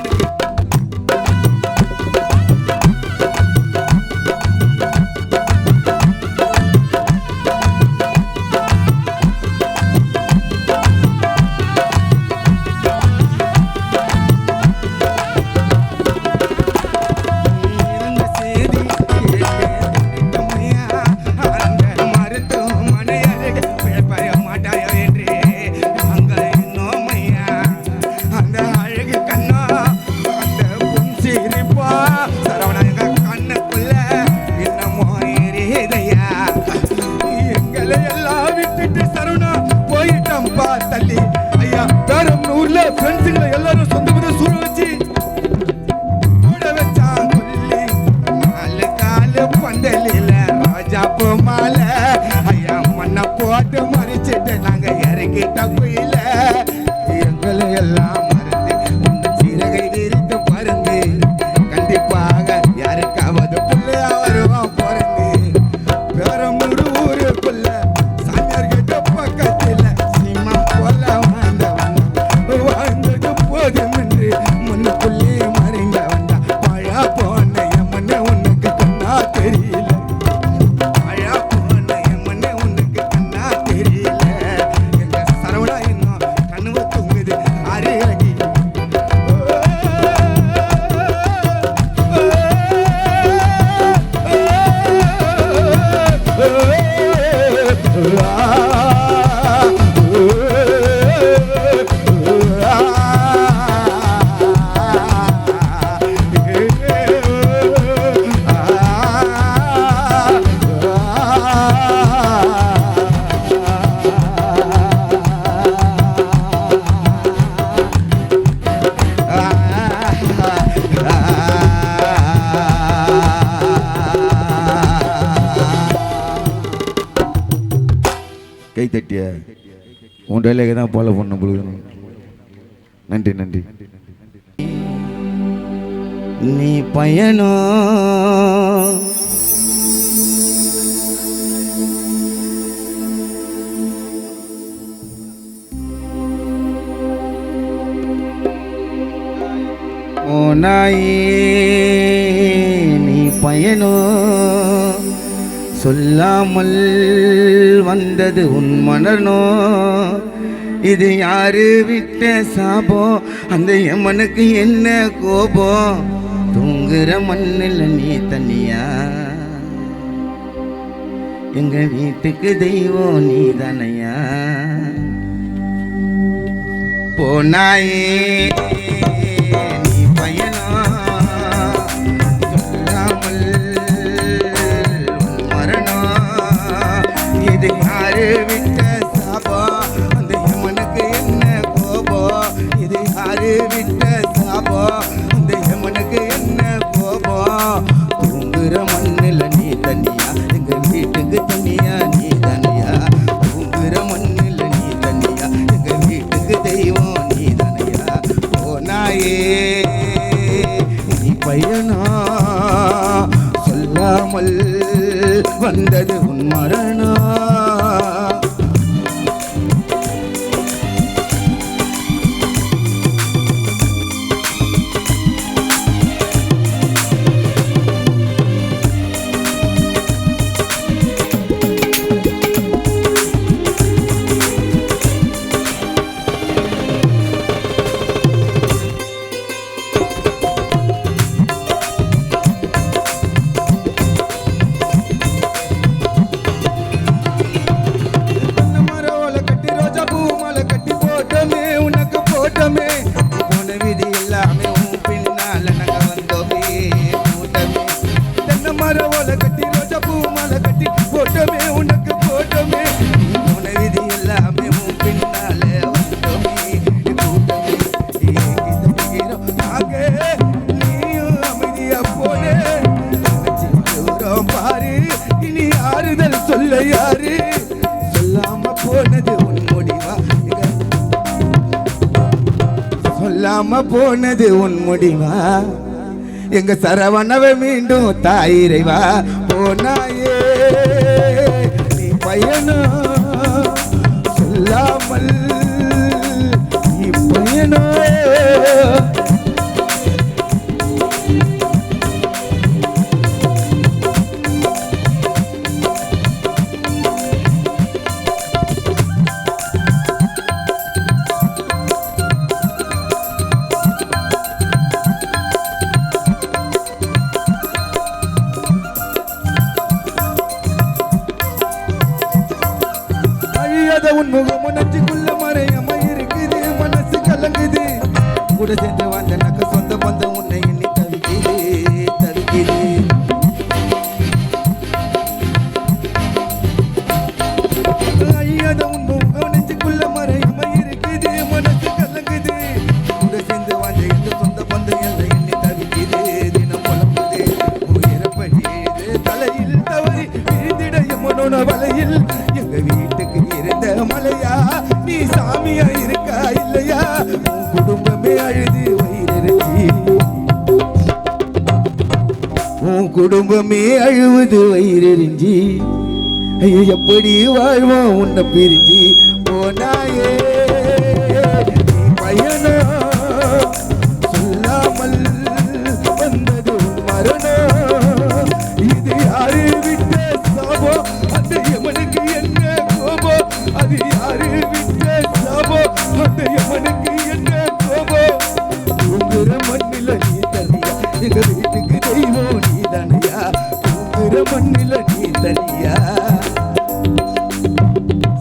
தள்ளி ஐயா பெரம்பலூர்ல ஃப்ரெண்ட்ஸுங்களை எல்லாரும் சொந்த பந்த சூழ வச்சு போட வச்சான் கொல்லி நாலு காலு பந்தலில ரோஜாப்பு மாலை ஐயா மண்ணை போட்டு மறைச்சிட்டு நாங்க இறங்கிட்ட குயில எங்களை எல்லாம் மறந்து சிறகை விரித்து பறந்து கண்டிப்பாக யாருக்காவது பிள்ளையா வருவான் பிறந்து பெரம்பலூர் ஊருக்குள்ள சாமியார் கிட்ட பக்கத்துல வாழ்ந்தது கை தட்டிய உன் டைலாக தான் ஃபாலோ பண்ண பொழுது. நன்றி நன்றி. நீ பயணம் ஓனாயே நீ பயணம் சொல்லாமல் வந்தது உன் மரணம். இது யாரு விட்ட சாபம், அந்த யமனுக்கு என்ன கோபம். தூங்குற மண்ணில் நீ தனியா, எங்க வீட்டுக்கு தெய்வம் நீ தானையா. போனாயே நீ பயணம் சொல்லாமல் உன் மரணம். இது யாரு விட்ட சாபம், அந்த யமனுக்கு என்ன கோபம். இது யாரு விட்ட சாபம், அந்த யமனுக்கு என்ன கோபம். தூங்குற மண்ணில் நீ தனியா, எங்க வீட்டுக்கு தனியா நீ தனியா. தூங்குற மண்ணில் நீ தனியா, எங்க வீட்டுக்கு தெய்வம் நீ தனியா. போனாயே நீ பயணம் சொல்லாமல் வந்தது உன் மரணம். சொல்லாம போனது உன் முடிவா, எங்க சரவணவை மீண்டும் தாயிரைவா. போனாயே நீ பயணம் சொல்லாமல் நீ பயணம். உன் முகம் உணர்ச்சிக்குள்ள மறையமா இருக்குது, மனசு கலங்குது. கூட சேர்ந்து வாழ்ந்தனாக்க சொந்த பந்தம் உன்னை எண்ணி தவிக்குது தவிக்குது. ஐயாத உன் முகம் உணர்ச்சிக்குள்ள மறையமா இருக்குது, மனசு கலங்குது. கூட சேர்ந்து வாழ்ந்த இந்த சொந்த பந்தம் எல்லாம் எண்ணி தவிக்குது. தினம் புலம்புது உயரப்படி தலையில் தவறி விழுந்திட எம்மனோட வலையில். எங்க வீட்டுக்கு இருந்த மலையா நீ சாமியா இருக்கா இல்லையா. உன் குடும்பமே அழுது வயிறெறிஞ்சி, உன் குடும்பமே அழுவது வயிறெறிஞ்சி. ஐயோ எப்படி வாழ்வோம் உன்னை பிரிஞ்சி. போனாயே நீ பயணம் சொல்லாமல் வந்தது மரணம். இது யாரு விட்ட சாபம், அந்த யமனுக்கு என்ன கோபம். அது யாரு விட்ட சாபம், அந்த யமனுக்கு என்ன கோபம். தூங்குற மண்ணில நீ தனியா, எங்க வீட்டுக்கு தெய்வம் நீ தனியா. தூங்குற மண்ணில நீ தனியா.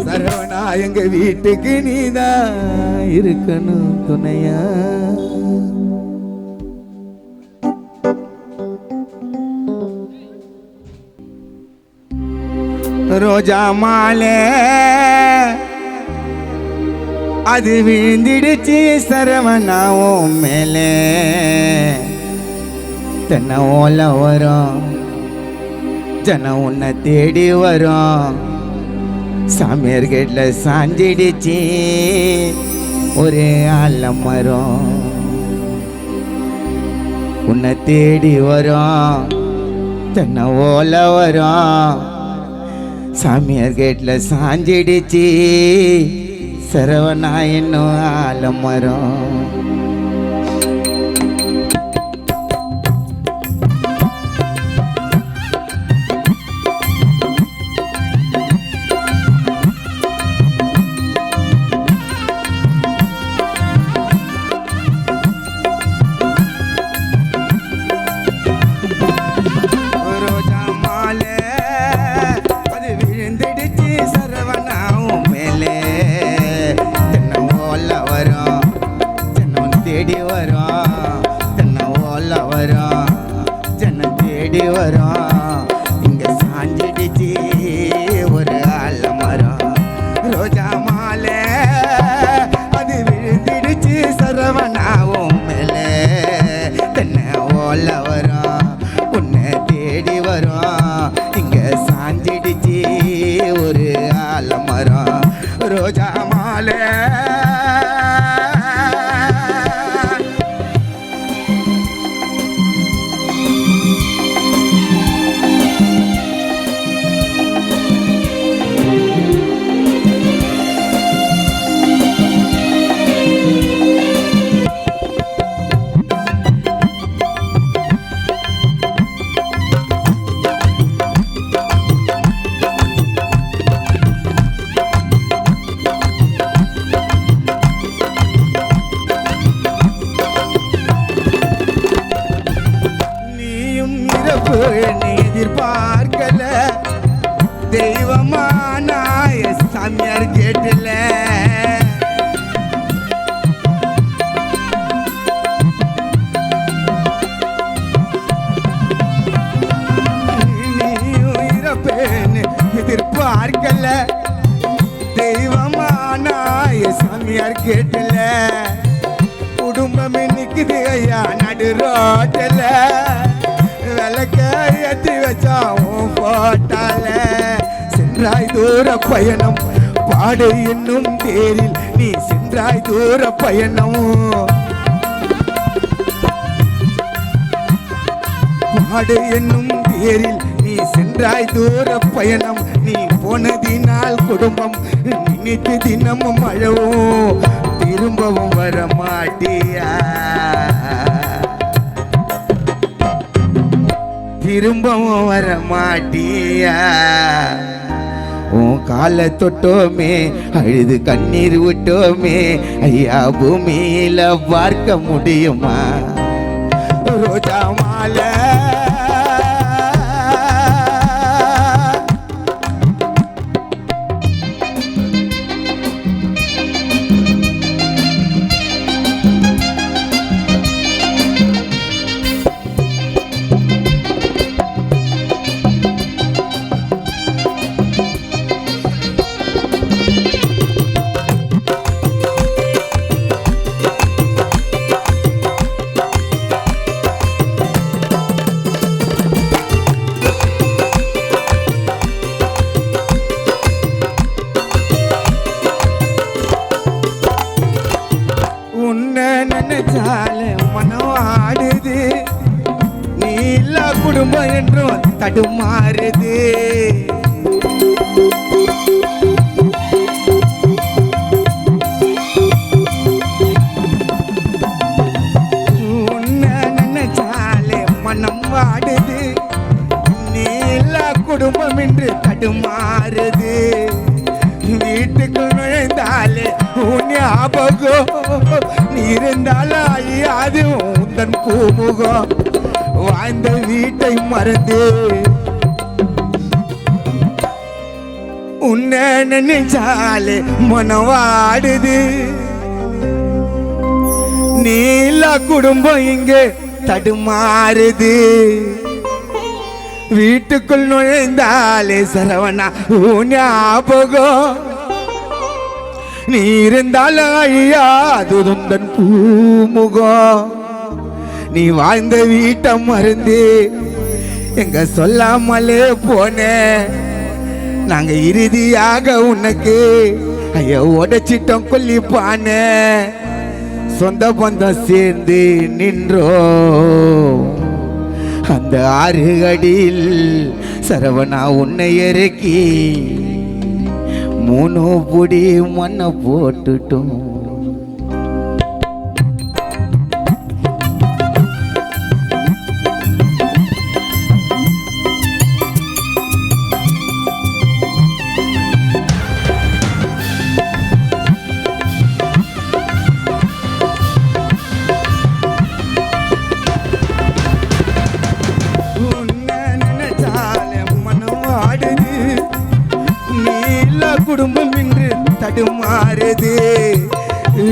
சரவணா எங்க வீட்டுக்கு நீதான் இருக்கணும் துணையா. ரோஜா மாலை அது விழுந்திடுச்சு சரவணாவும் மேலே. தென்னை ஓல வரும், ஜனம் உன்னை தேடி வரும். சாமியார் கேட்ல சாஞ்சிடுச்சு ஒரு ஆலமரம், உன்னை தேடி வரும் தென்னை ஓல வரும். சாமியார் கேட்ல சாஞ்சிடுச்சு சரவணா என்னும் ஆலமரம். இங்க சாஞ்சிடுச்சு ஒரு ஆலமரம், ரோஜா மாலை அது விழுந்துடுச்சு சரவணாவும் மேலே. தென்னை ஓல வரும் உன்னை தேடி வரும், இங்க சாஞ்சிடுச்சு ஒரு ஆலமரம், ரோஜா மாலை. எதிர்பார்க்கல தெய்வமான சாமியார் கேட்டல, நீயும் இறப்பேன்னு எதிர்பார்க்கல தெய்வமான சாமியார் கேட்டல. குடும்பம் நிக்குது ஐயா நடு ரோட்டல, விளக்க ஏற்றி வச்சாவும் போட்டால. சென்றாய் தூர பயணம் பாடு என்னும் தேரில், நீ சென்றாய் தூர பயணம் பாடு என்னும் தேரில், நீ சென்றாய் தூர பயணம். நீ போனதினால் குடும்பம் நினைத்து தினமும் அழவும், திரும்பவும் வர மாட்டியா, திரும்பவும் வர மாட்டியா. உன் காலை தொட்டோமே அழுது கண்ணீர் விட்டோமே ஐயா, பூமியில பார்க்க முடியுமா ரோஜா மாலை. நினைச்சாலே மனம் ஆடுது, நீ இல்லா குடும்பம் என்றும் தடுமாறுது. உன்னை நினைச்சாலே மனம் ஆடுது, நீ இல்லா குடும்பம் என்று தடுமாறுது. வீட்டுக்குள் நுழைந்தாலே உன் ஞாபகம், நீ இருந்தாலும் ஐயாது உந்தன் பூமுகம். வாழ்ந்த வீட்டை மறந்து உன்னை நினைச்சாலே மனவாடுது. நீலா குடும்பம் இங்கே தடுமாறுது. வீட்டுக்குள் நுழைந்தாலே சரவணா உன் ஞாபகம், நீ இருந்தாலும் அழியாது உந்தன் பூமுகம். நீ வாழ்ந்த வீட்டை மறந்து எங்க சொல்லாமலே போன நாங்க இறுதியாக உனக்கு ஐயா உடைச்சிட்டோம் கொல்லிப்பானே சொந்த பந்தம் சேர்ந்து நின்றோ அந்த 6 அடியில் சரவணா உன்னை இறக்கி 3 பொடி மண்ணை போட்டுட்டோம். குடும்பம் இன்று தடுமாறுது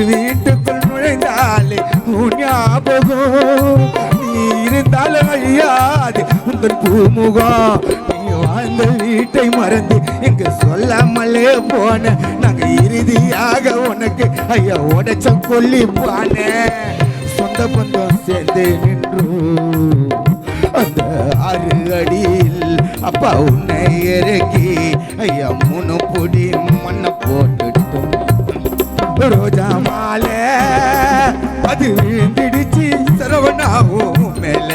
வீட்டுக்குள் நுழைந்தாலே உன் ஞாபகம் நீ இருந்தாலும் அழியாது உங்கள் பூமுகம் நீ வாழ்ந்த வீட்டை மறந்து எங்க சொல்லாமலே போன நாங்க இறுதியாக உனக்கு ஐயா உடைச்ச கொல்லிப்பான சொந்த பந்தம் சேர்ந்து நின்றோம் அந்த 6 அடியில் அப்பா உன்னை இறக்கி ஐயா 3 பொடி மண்ணை போட்டுட்டோம். ரோஜா மாலை அது விழுந்துடுச்சு சரவணாவும் மேல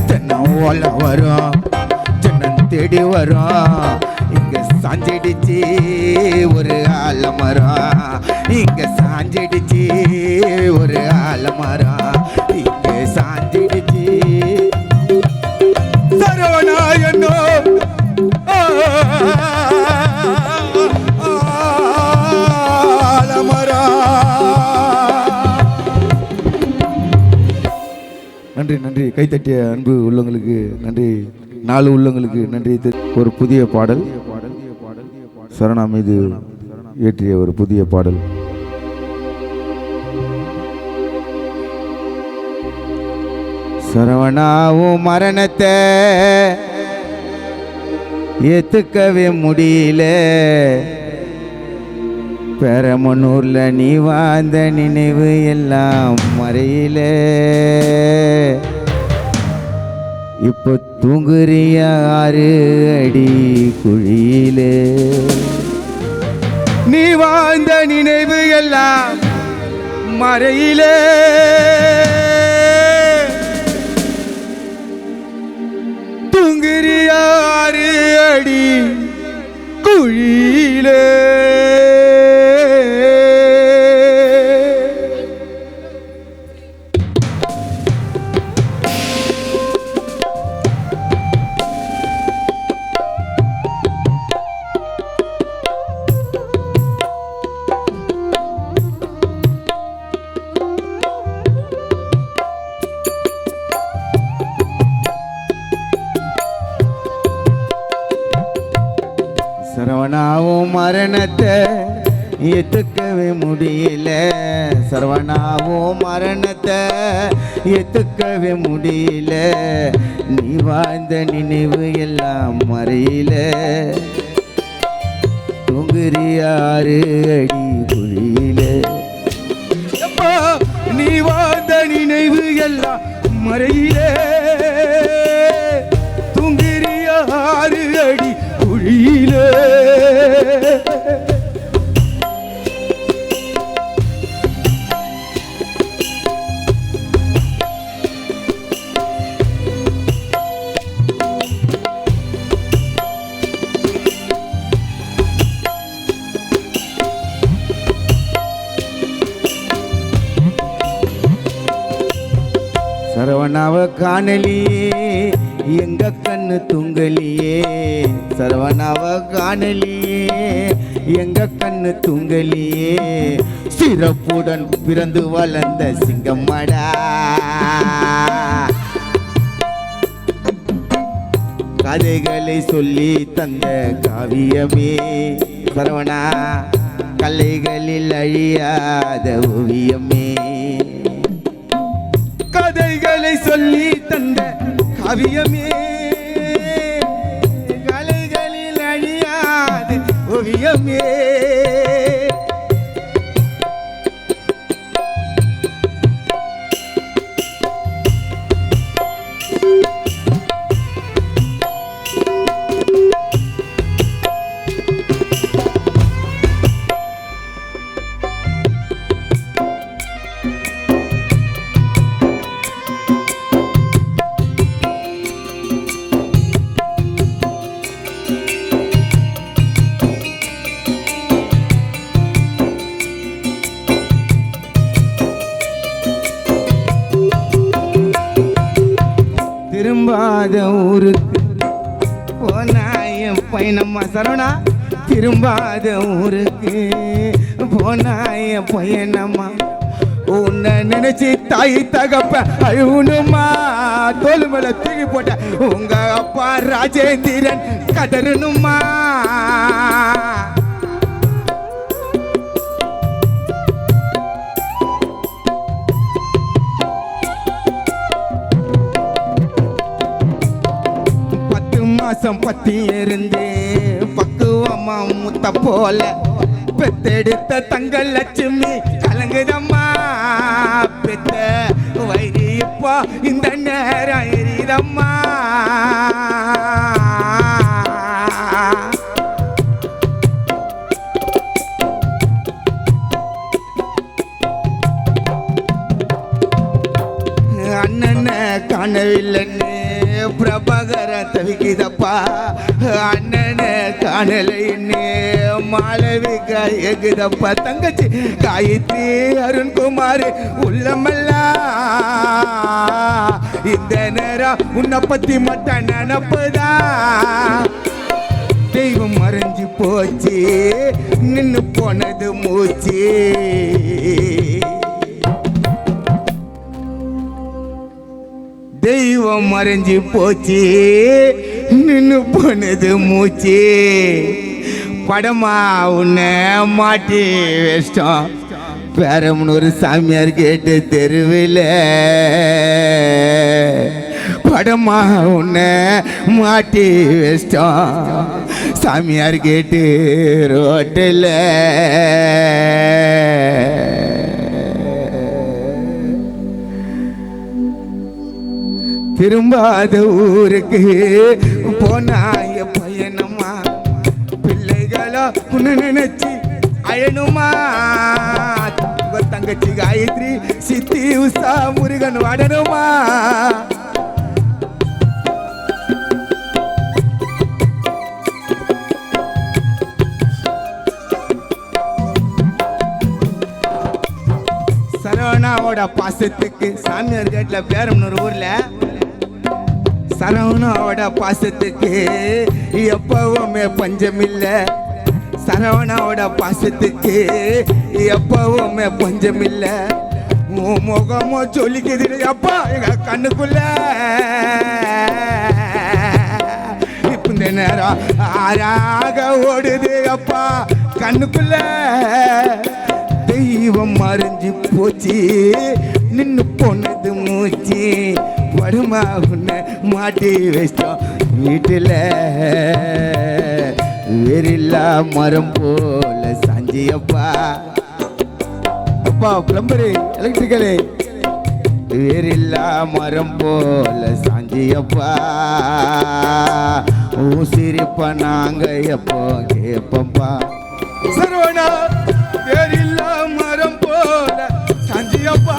தென்னம் ஓல வரும் தென்னன் தேடி வரும் இங்க சாஞ்சிடுச்சு ஒரு ஆலமரம் இங்க சாஞ்சிடுச்சு ஒரு ஆலமரம் இங்க சாஞ்சிடுச்சு சரவணாயனோ நன்றி நன்றி. கைத்தட்டிய அன்பு உள்ளங்களுக்கு நன்றி. 4 உள்ளங்களுக்கு நன்றி. ஒரு புதிய பாடல் சரணா மீது இயற்றிய ஒரு புதிய பாடல். சரவணாவும் மரணத்தை ஏத்துக்கவே முடியல பெரமனூர்ல நீ வாழ்ந்த நினைவு எல்லாம் மறையில இப்போ தூங்குறிய 6 அடி குழியில நீ வாழ்ந்த நினைவு எல்லாம் மறையிலே தூங்குறிய 6 அடி குழியிலே சரவணாவும் மரணத்தை ஏத்துக்கவே முடியல சரவணாவும் மரணத்தை ஏத்துக்கவே முடியல நீ வாழ்ந்த நினைவு எல்லாம் மறையில தூங்குறிய 6 அடி குழியில நீ வாழ்ந்த நினைவு எல்லாம் மறையிலே தூங்குறிய 6 அடி குழியிலே சரவணாவ காணலியே எங்க கண்ணு தூங்கலியே சரவணாவ காணலியே எங்க கண்ணு தூங்கலியே சிறப்புடன் பிறந்து வளர்ந்த சிங்கம்மடா கதைகளை சொல்லி தந்த காவியமே சரவணா கலைகளில் அழியாத ஓவியமே கதைகளை சொல்லி தந்த காவியமே கலைகளில் அழியாது ஓவியமே போனாய பயணம்மா சரவணா திரும்பாத ஊருக்கு போனாய பயணம்மா உன்னை நினைச்சு தாய் தகப்ப அழுணுமா தோல் மேல தூக்கி போட்ட உங்க அப்பா ராஜேந்திரன் கதறணுமா மாசம் பத்தி இருந்து பக்குவமா முத்த போல பெத்தெடுத்த தங்க லட்சுமி கலங்குதம்மா பெத்த வைரி இப்போ இந்த நேரம் எரியுதம்மா அண்ணனை காணவில்லைன்னு பிரபாகர தவிக்குதப்பா அண்ணனை காணலைன்னு மாளவிகா எகுதப்பா தங்கச்சி காயத்ரி அருண்குமார் உள்ளமல்லா இந்த நேரம் உன்னை பத்தி மட்டும் நினப்புதா தெய்வம் மறைஞ்சு போச்சு நின்னு போனது மூச்சு தெய்வம் மறைஞ்சு போச்சு நின்னு போனது மூச்சு படமா உன்னை மாட்டி வச்சிட்டோம் பேரம்னு ஒரு சாமியார் கேட்டு தெருவில் படமா உன்னை மாட்டி வச்சிட்டோம் சாமியார் கேட்டு ரோட்டில் திரும்பாத ஊருக்கு போனாய பயணமா பிள்ளைகளோ உன்னை நினைச்சு அழனுமா தங்கச்சி காயத்ரி சித்தி உஷா முருகன் வாடணுமா சரவணாவோட பாசத்துக்கு சாமியார் கேட்ல பேரம்னூர் ஊர்ல சரவணாவோட பாசத்துக்கு எப்பவுமே பஞ்சமில்ல சரவணாவோட பாசத்துக்கு எப்பவுமே பஞ்சமில்ல முகமோ சொல்லிக்குது அப்பா எங்க கண்ணுக்குள்ள இப்ப இந்த நேரம் ஆறாக ஓடுது அப்பா கண்ணுக்குள்ள தெய்வம் மறைஞ்சு போச்சு நின்னு போனது மூச்சு படுமா உன்னை மாட்டி வச்சோம் வீட்டில் வேறில்லா மரம் போல சாஞ்சியப்பா அப்பா பிளம்பரு எலக்ட்ரிக்கலு வேறில்லா மரம் போல சாஞ்சியப்பா ஊசிரிப்பா நாங்க எப்போ கேப்பப்பா சரவணா வேறில்லா மரம் போல சாஞ்சியப்பா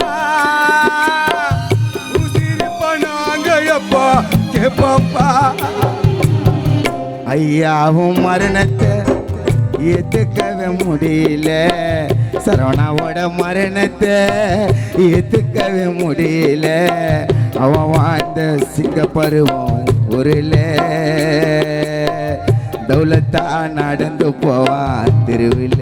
ஊசிரிப்பா நாங்க எப்போ கேப்பப்பா ஐயாவும் மரணத்தை ஏத்துக்கவே முடியல சரவணாவோட மரணத்தை ஏத்துக்கவே முடியல அவன் வாழ்ந்த சிங்க பருவம் ஊரில் தௌலத்தா நடந்து போவான் தெருவில்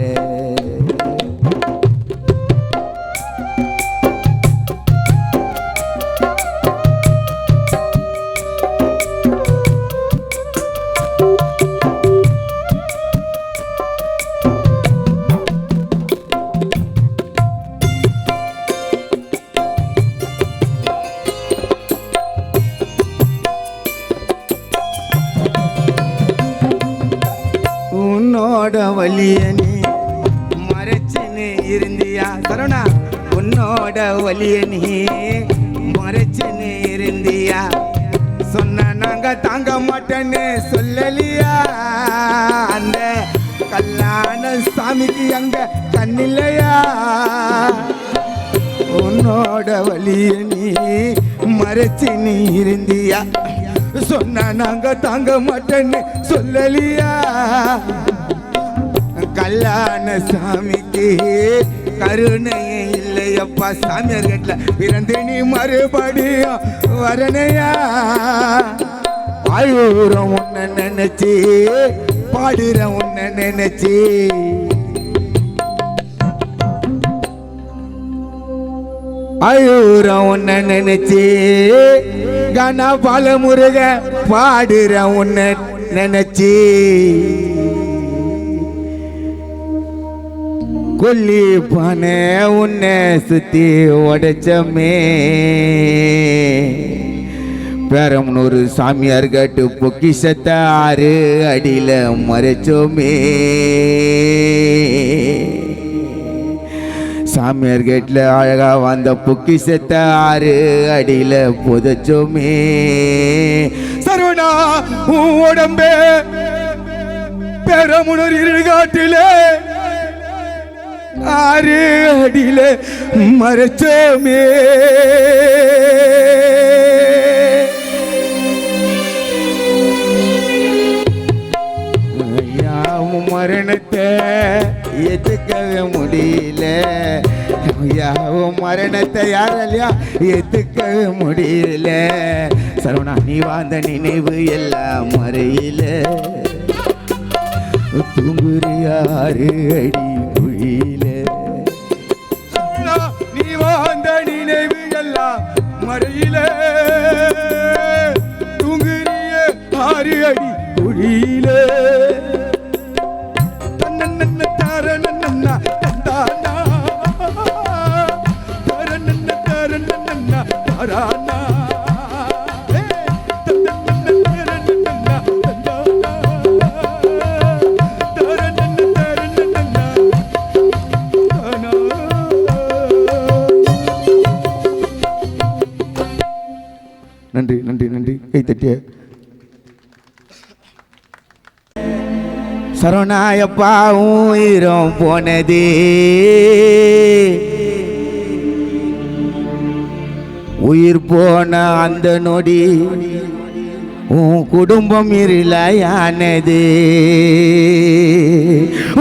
உன்னோட வலியனே மறைச்சுன்னு இருந்தியா சரவணா உன்னோட வலியனே மறைச்சுன்னு இருந்தியா சொன்ன நாங்க தாங்க மாட்டேன்னு சொல்லலியா அந்த கல்யாண சாமிக்கு அங்க கண்ணில்லையா உன்னோட வலியனே மறைச்சுன்னு இருந்தியா சொன்ன நாங்க தாங்க மாட்டேன்னு சொல்லலியா கல்யாண சாமிக்கு கருணையே இல்லையப்பா சாமியார் கேட்ல பிறந்து நீ மறுபடியும் வரணையா அழுறோம் உன்னை நினைச்சு பாடுறேன் உன்னை நினைச்சு அழுறோம் உன்னை நினைச்சு கனா பால முருக பாடுறேன் உன்னை நினைச்சு கொல்லி பானை உன்னை சுத்தி உடைச்சமே பெரம்பலூர் சாமியார் கட்டு பொக்கிஷத்தை 6 அடியில மறைச்சோமே சாமியார் கேட்ல அழகா வந்த பொக்கிஷத்தை 6 அடியில புதைச்சோமே சரவணா உன் உடம்பே பெரம்பலூர் இருகாட்டில 6 அடியில மறைச்சோமே மரணத்தை எதுக்கவே முடியல யாவும் மரணத்தை யாராலையா எதுக்கவே முடியல சரவணா நீ வாழ்ந்த நினைவு எல்லாம் மறையில தூங்குறியாரு அடி குழியில நீ வாழ்ந்த நினைவு எல்லாம் மறையில தூங்குறிய 6 அடி குழியில நன்றி நன்றி நன்றி கை தட்டிய சரவணாயப்பா உயிரும் போனதே உயிர் போன அந்த நொடி உன் குடும்பம் இருளாயானது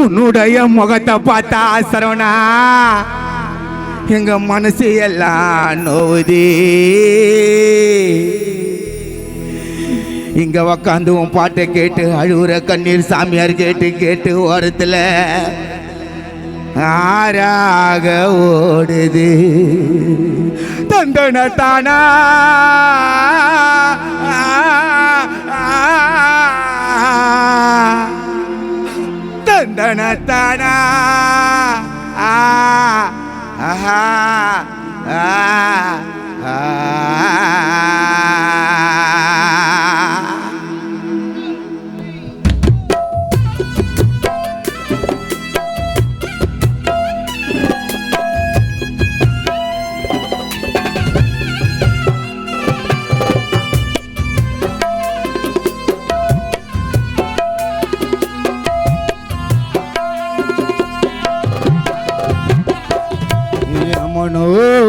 உன்னுடைய முகத்தை பார்த்தா சரவணா எங்க மனசு எல்லாம் நோவுதே இங்க உக்காந்து உன் பாட்டை கேட்டு அழுவுற கண்ணீர் சாமியார் கேட்டு கேட்டு ஓரத்துல ஆறாக ஓடுது தந்தன தானா தந்தன தானா ஆஹா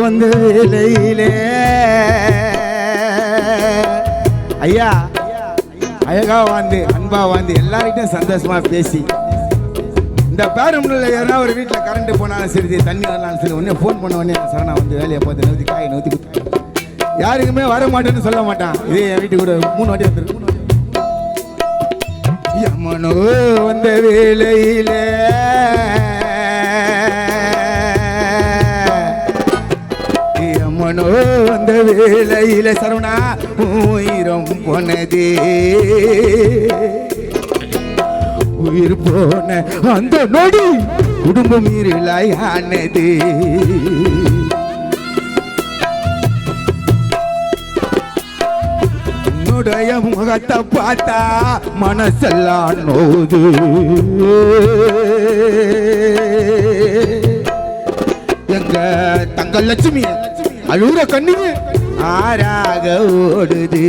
வந்து வேலையிலே ஐயா அழகா வந்து அன்பா வந்து எல்லார்கிட்டையும் சந்தோஷமா பேசி இந்த பேரம்பலூர்ல யாரா ஒரு வீட்டில் கரண்ட் போனாலும் சரி தண்ணி வரலாம் சரி உடனே ஃபோன் பண்ண உடனே சரணா வந்து வேலையை பார்த்து நூற்றி காய் நூற்றி யாருக்குமே வர மாட்டேன்னு சொல்ல மாட்டான் இதே என் வீட்டுக்கு கூட 3 வாட்டி வந்துருக்கு யமனோ வந்த வேலையிலே மனோ அந்த வேலையில சரவணா உயிரும் போனதே உயிர் போன அந்த நொடி குடும்பம் இருளாயானது உன்னுடைய முகத்தை பார்த்தா மனசெல்லாம் நோது எங்க தங்க லட்சுமி அழுற கண்ணீர் ஆறாக ஓடுது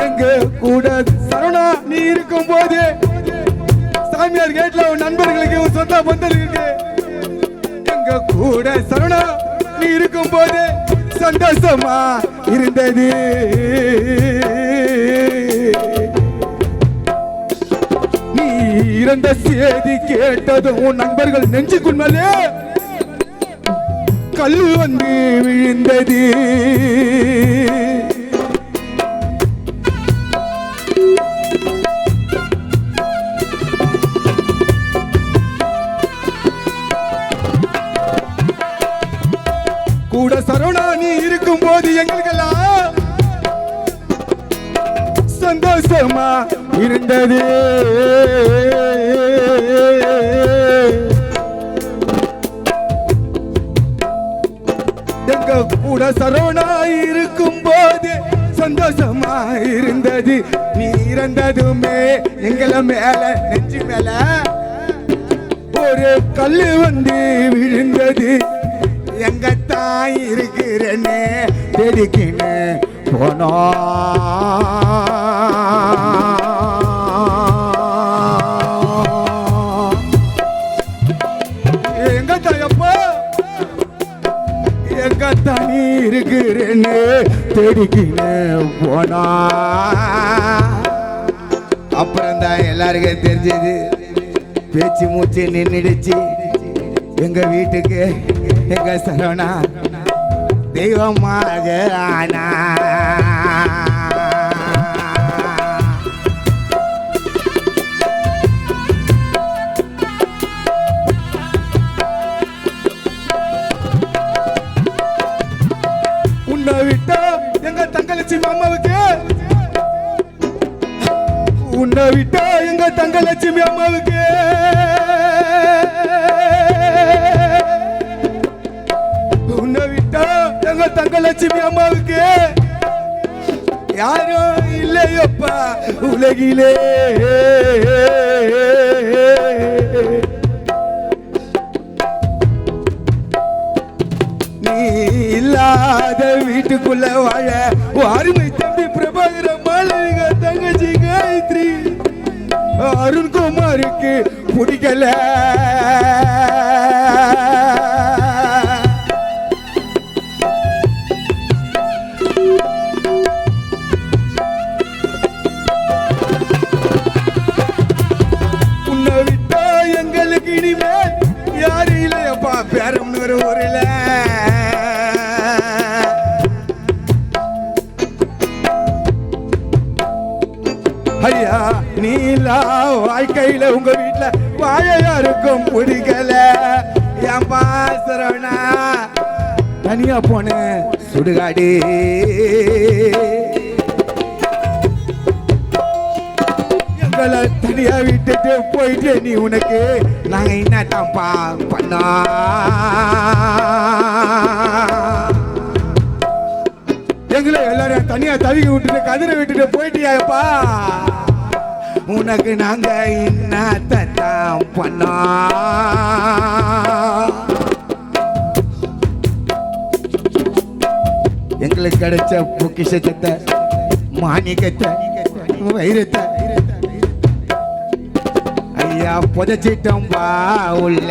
எங்க கூட சரவணா நீ இருக்கும் போது சாமியார் கேட்ல உன் நண்பர்களுக்கு உன் சொந்த பந்தர்களுக்கு எங்க கூட சரவணா நீ இருக்கும் போது சந்தோஷமா இருந்தது நீ இறந்த செய்தி கேட்டதும் உன் நண்பர்கள் நெஞ்சுக்குள் மேலே கல் வந்து விழுந்தது சந்தோஷமா இருந்தது. எங்க கூட சரவணா இருக்கும் போது சந்தோஷமா இருந்தது. நீ இறந்ததுமே எங்களை மேல நெஞ்சு மேல ஒரு கல்லு வந்து விழுந்தது. எங்க தாய் இருக்கிறனே தேடிக்கின்னு போனோ. எங்க தாயப்பா எங்க தனி இருக்கிறேன்னு தேடிக்கின்னு போனா. அப்புறம் தான் எல்லாருக்கும் தெரிஞ்சது. பேச்சு மூச்சு நின்றுடுச்சு. எங்க வீட்டுக்கு எங்க சரவணா தெய்வமாக ஆனா. உன்னை விட்டா எங்க தங்கலட்சுமி அம்மாவுக்கு, உன்னை விட்டா எங்க தங்கலட்சுமி அம்மாவுக்கு உன்னை விட்டா எங்க தங்கலட்சுமி அம்மாவுக்கு யாரும் இல்லையப்பா உலகிலே. நீ இல்லாத வீட்டுக்குள்ள வாழ அருமை தம்பி பிரபாகர மாளவிக தங்கச்சி காயத்ரி அருண்குமாருக்கு பிடிக்கல. உன்னை விட்டா எங்களுக்கு இனிமேல் யாரும் இல்லையப்பா பேரம்னு ஒரு ஊரில். ஐயா நீலா வாழ்க்கையில உங்க வீட்டுல வாழ யாருக்கும் பிடிக்கல. என் பாசரவனா தனியா போன சுடுகாடு. எங்களை தனியா விட்டுட்டு போயிட்டு நீ உனக்கு நாங்க என்னத்தான்ப்பா பண்ணா. எங்களை எல்லாரும் தனியா தவிக்க விட்டுட்டு கதிரை விட்டுட்டு போயிட்டியாப்பா. உனக்கு நாங்க என்னத்தான் பண்ணா. எங்களுக்கு கிடைச்ச பொக்கிஷத்தை மாணிக்கத்தை வைரத்தை ஐயா புதைச்சிட்டோம் பா உள்ள.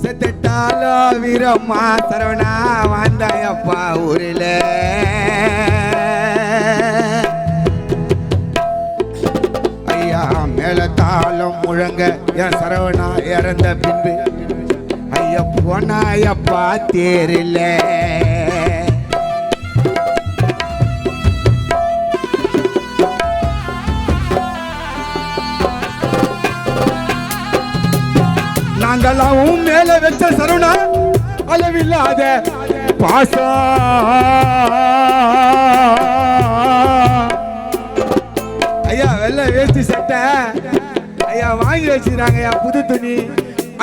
செத்துட்டாலோ வீரம்மா சரவணா வந்தாயப்பா ஊரில். ஐயா மேலத்தாலும் முழங்க என் சரவணா இறந்த பின்பு ஐயா போனாயப்பா தேரில்ல. நாங்களாவும் மேல வச்ச சரவணா அளவில்லாத பாசா. ஐயா வெள்ளை வேஷ்டி சட்டை ஐயா வாங்கி வச்சுக்கிறாங்க. ஐயா புது துணி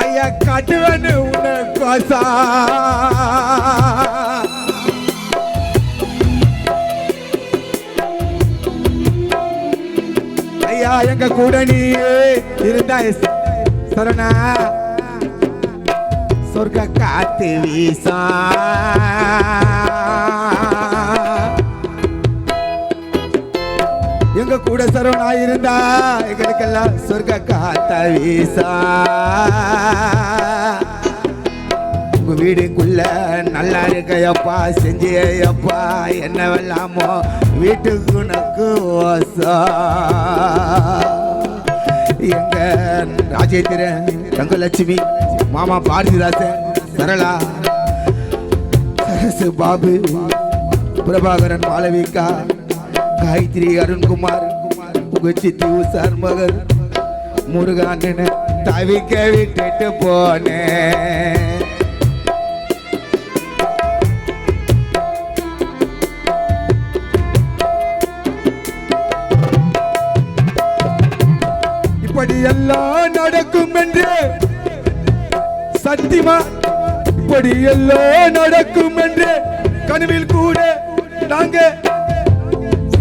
ஐயா கட்டுவேன்னு உன்னை காசா. ஐயா எங்க கூட நீ இருந்தா சரணா சொர்க்க காத்து வீசா. எங்க கூட சரவணா இருந்தா எங்களுக்கெல்லாம் சொர்க்க காத்த வீசா. உங்க வீடுக்குள்ள நல்லா இருக்கையப்பா செஞ்சியப்பா என்னவெல்லாமோ வீட்டுக்கு உனக்கு ஓசா. எங்க ராஜேந்திரன் தங்கலட்சுமி மாமா பாரதிதாசன் சரளா சரசு பாபு பிரபாகரன் மாளவிகா காயத்ரி அருண்குமார் உங்க சித்தி உசார் மகன் முருகான்னு தவிக்க விட்டுட்டு போனேன். எல்லாம் நடக்கும் என்று சத்தியமா இப்படி எல்லாம் நடக்கும் என்று கனவில் கூட நாங்க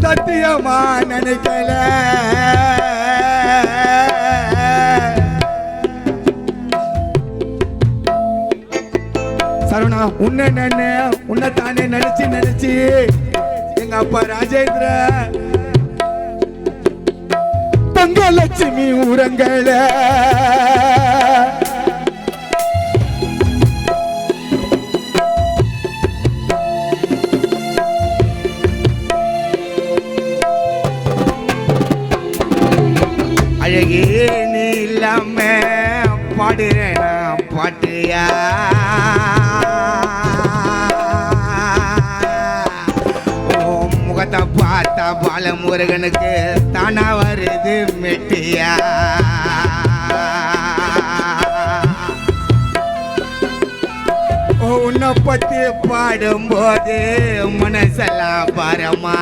சத்தியமா நினைக்கல. சரவணா உன்னை தானே நினைச்சு எங்க அப்பா ராஜேந்திர தங்கலட்சுமி உரங்கள அழகே நீ இல்லாம பாடுறேனா பாட்டியா முகத்தை பார்த்தா பாலமுருகனுக்கு தானா வருது மெட்டியா. உன்னை பத்தி பாடும்போது மனசெல்லாம் பாரமா.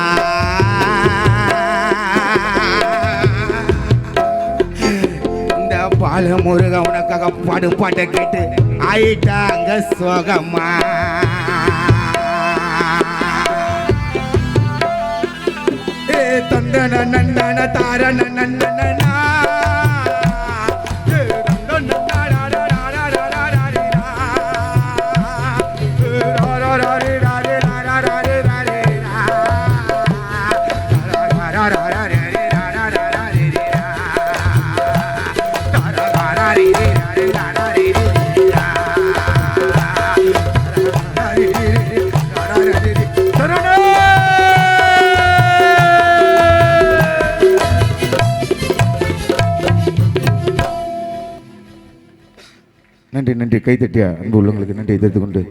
இந்த பாலமுருகன் உனக்காக பாடும் பாட்டை கேட்டு ஆயிட்டாங்க சோகமா. தந்தன நந்தன தாரண நந்தனா நன்றி கைத்தட்டியா அன்பு உள்ளவங்களுக்கு நன்றி தெரிந்து கொண்டு